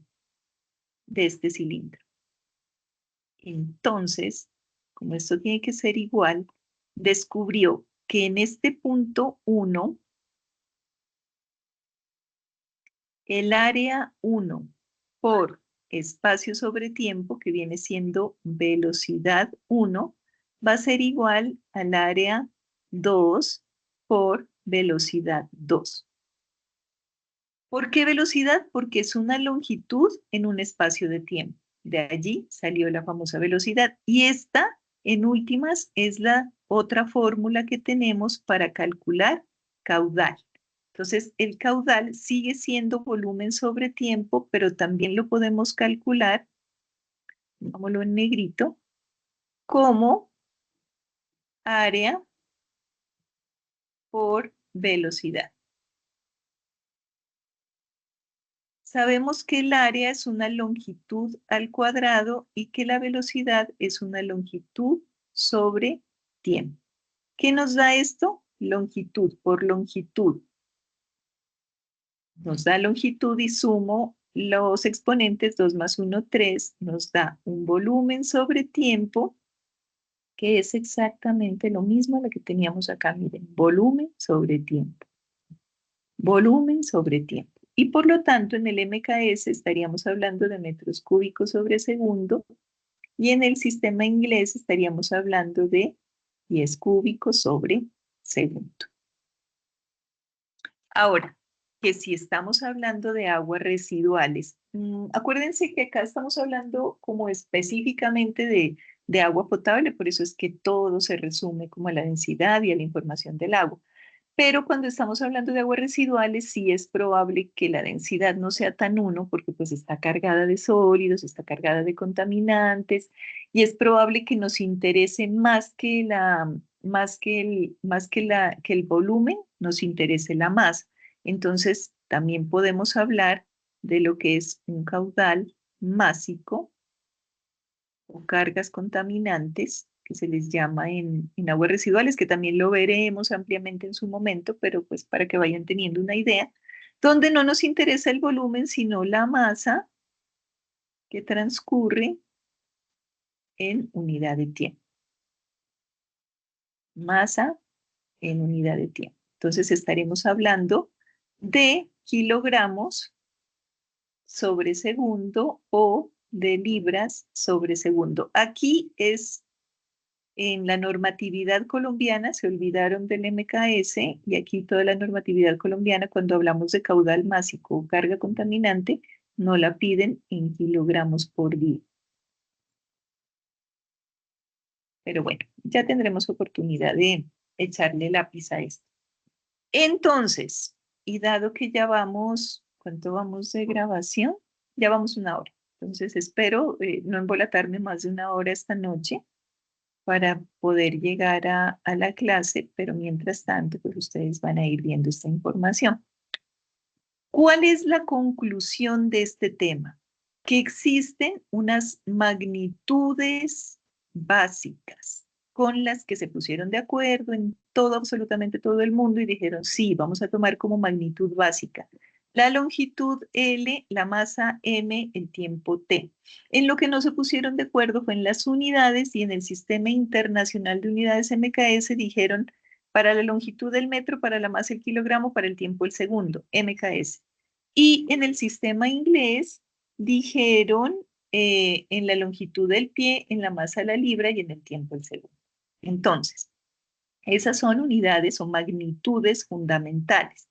cilindro. Entonces, como esto tiene que ser igual, descubrió que en este punto 1, el área 1 por espacio sobre tiempo, que viene siendo velocidad 1, va a ser igual al área 2 por velocidad 2. ¿Por qué velocidad? Porque es una longitud en un espacio de tiempo. De allí salió la famosa velocidad. Y esta, en últimas, es la otra fórmula que tenemos para calcular caudal. Entonces, el caudal sigue siendo volumen sobre tiempo, pero también lo podemos calcular, pongámoslo en negrito, como área por velocidad. Sabemos que el área es una longitud al cuadrado y que la velocidad es una longitud sobre tiempo. ¿Qué nos da esto? Longitud por longitud. Nos da longitud y sumo los exponentes 2 más 1, 3. Nos da un volumen sobre tiempo que es exactamente lo mismo a lo que teníamos acá. Miren, volumen sobre tiempo. Volumen sobre tiempo. Y por lo tanto, en el MKS estaríamos hablando de metros cúbicos sobre segundo y en el sistema inglés estaríamos hablando de pies cúbicos sobre segundo. Ahora, que si estamos hablando de aguas residuales, acuérdense que acá estamos hablando como específicamente de agua potable, por eso es que todo se resume como a la densidad y a la información del agua. Pero cuando estamos hablando de aguas residuales, sí es probable que la densidad no sea tan 1, porque pues está cargada de sólidos, está cargada de contaminantes, y es probable que nos interese más que que el volumen, nos interese la masa. Entonces, también podemos hablar de lo que es un caudal másico o cargas contaminantes, que se les llama en aguas residuales, que también lo veremos ampliamente en su momento, pero pues para que vayan teniendo una idea, donde no nos interesa el volumen, sino la masa que transcurre en unidad de tiempo. Masa en unidad de tiempo. Entonces estaremos hablando de kilogramos sobre segundo o de libras sobre segundo. Aquí es en la normatividad colombiana, se olvidaron del MKS, y aquí toda la normatividad colombiana, cuando hablamos de caudal másico o carga contaminante, no la piden en kilogramos por día. Pero bueno, ya tendremos oportunidad de echarle lápiz a esto. Entonces, y dado que ya vamos, ¿cuánto vamos de grabación? Ya vamos 1 hora. Entonces espero no embolatarme más de 1 hora esta noche para poder llegar a la clase, pero mientras tanto, pues ustedes van a ir viendo esta información. ¿Cuál es la conclusión de este tema? Que existen unas magnitudes básicas con las que se pusieron de acuerdo en todo, absolutamente todo el mundo, y dijeron, sí, vamos a tomar como magnitud básica la longitud L, la masa M, el tiempo T. En lo que no se pusieron de acuerdo fue en las unidades, y en el Sistema Internacional de Unidades MKS dijeron para la longitud del metro, para la masa el kilogramo, para el tiempo el segundo, MKS. Y en el sistema inglés dijeron en la longitud del pie, en la masa la libra y en el tiempo el segundo. Entonces, esas son unidades o magnitudes fundamentales.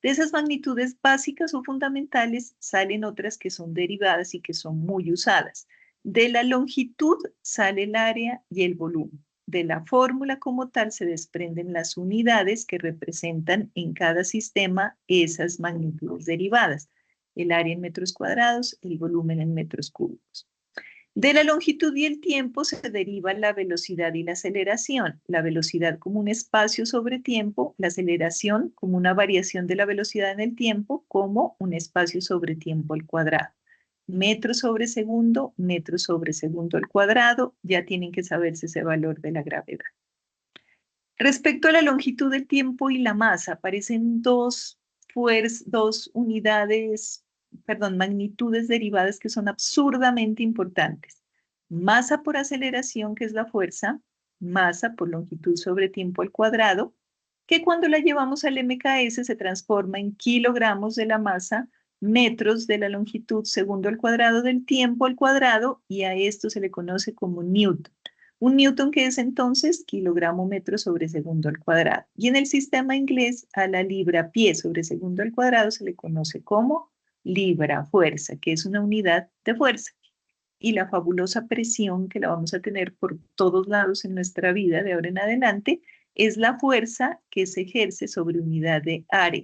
De esas magnitudes básicas o fundamentales salen otras que son derivadas y que son muy usadas. De la longitud sale el área y el volumen. De la fórmula como tal se desprenden las unidades que representan en cada sistema esas magnitudes derivadas. El área en metros cuadrados, el volumen en metros cúbicos. De la longitud y el tiempo se deriva la velocidad y la aceleración. La velocidad como un espacio sobre tiempo, la aceleración como una variación de la velocidad en el tiempo, como un espacio sobre tiempo al cuadrado. Metro sobre segundo al cuadrado, ya tienen que saberse ese valor de la gravedad. Respecto a la longitud del tiempo y la masa, aparecen dos magnitudes derivadas que son absurdamente importantes. Masa por aceleración, que es la fuerza, masa por longitud sobre tiempo al cuadrado, que cuando la llevamos al MKS se transforma en kilogramos de la masa, metros de la longitud, segundo al cuadrado del tiempo al cuadrado, y a esto se le conoce como newton. Un newton, que es entonces kilogramo metro sobre segundo al cuadrado. Y en el sistema inglés, a la libra pie sobre segundo al cuadrado se le conoce como libra fuerza, que es una unidad de fuerza. Y la fabulosa presión, que la vamos a tener por todos lados en nuestra vida de ahora en adelante, es la fuerza que se ejerce sobre unidad de área.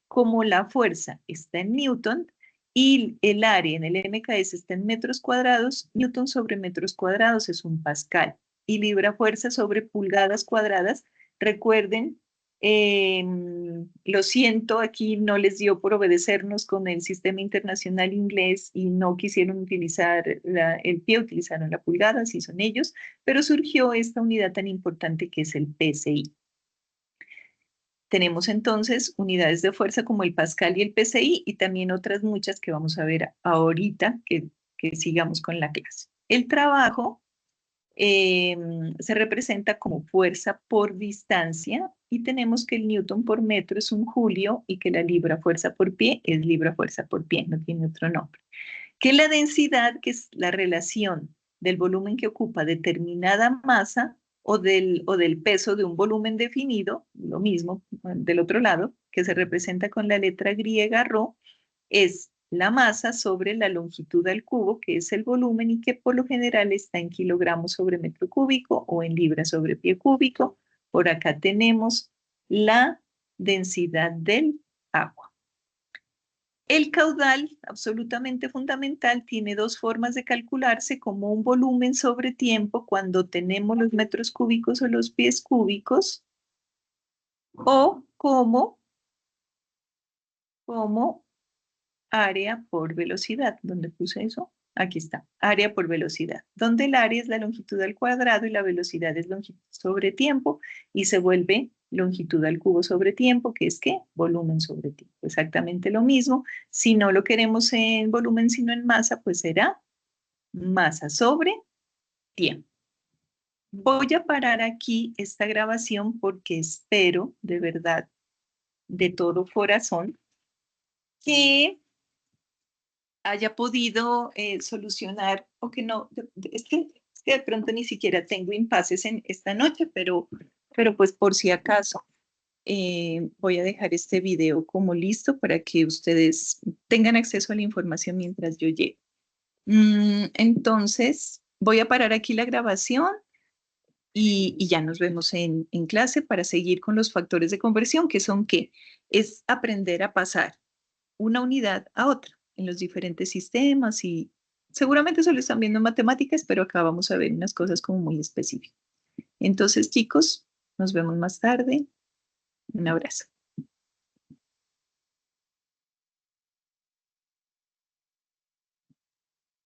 Como la fuerza está en newton y el área en el MKS está en metros cuadrados, newton sobre metros cuadrados es un pascal. Y libra fuerza sobre pulgadas cuadradas, recuerden, lo siento, aquí no les dio por obedecernos con el sistema internacional inglés y no quisieron utilizar el pie, utilizaron la pulgada, así son ellos, pero surgió esta unidad tan importante que es el PSI. Tenemos entonces unidades de fuerza como el pascal y el PSI, y también otras muchas que vamos a ver ahorita que sigamos con la clase. El trabajo se representa como fuerza por distancia, y tenemos que el newton por metro es un julio y que la libra fuerza por pie es libra fuerza por pie, no tiene otro nombre. Que la densidad, que es la relación del volumen que ocupa determinada masa o del peso de un volumen definido, lo mismo del otro lado, que se representa con la letra griega ρ, es la masa sobre la longitud al cubo, que es el volumen, y que por lo general está en kilogramos sobre metro cúbico o en libras sobre pie cúbico. Por acá tenemos la densidad del agua. El caudal, absolutamente fundamental, tiene dos formas de calcularse, como un volumen sobre tiempo cuando tenemos los metros cúbicos o los pies cúbicos, o como área por velocidad. ¿Dónde puse eso? Aquí está, área por velocidad, donde el área es la longitud al cuadrado y la velocidad es longitud sobre tiempo y se vuelve longitud al cubo sobre tiempo, que es ¿qué? Volumen sobre tiempo. Exactamente lo mismo. Si no lo queremos en volumen, sino en masa, pues será masa sobre tiempo. Voy a parar aquí esta grabación porque espero, de verdad, de todo corazón, que haya podido solucionar, o que no, es que de pronto ni siquiera tengo impases en esta noche, pero pues por si acaso voy a dejar este video como listo para que ustedes tengan acceso a la información mientras yo llego. Entonces, voy a parar aquí la grabación y ya nos vemos en clase para seguir con los factores de conversión, que son ¿qué? Es aprender a pasar una unidad a otra en los diferentes sistemas y seguramente eso lo están viendo en matemáticas, pero acá vamos a ver unas cosas como muy específicas. Entonces, chicos, nos vemos más tarde. Un abrazo.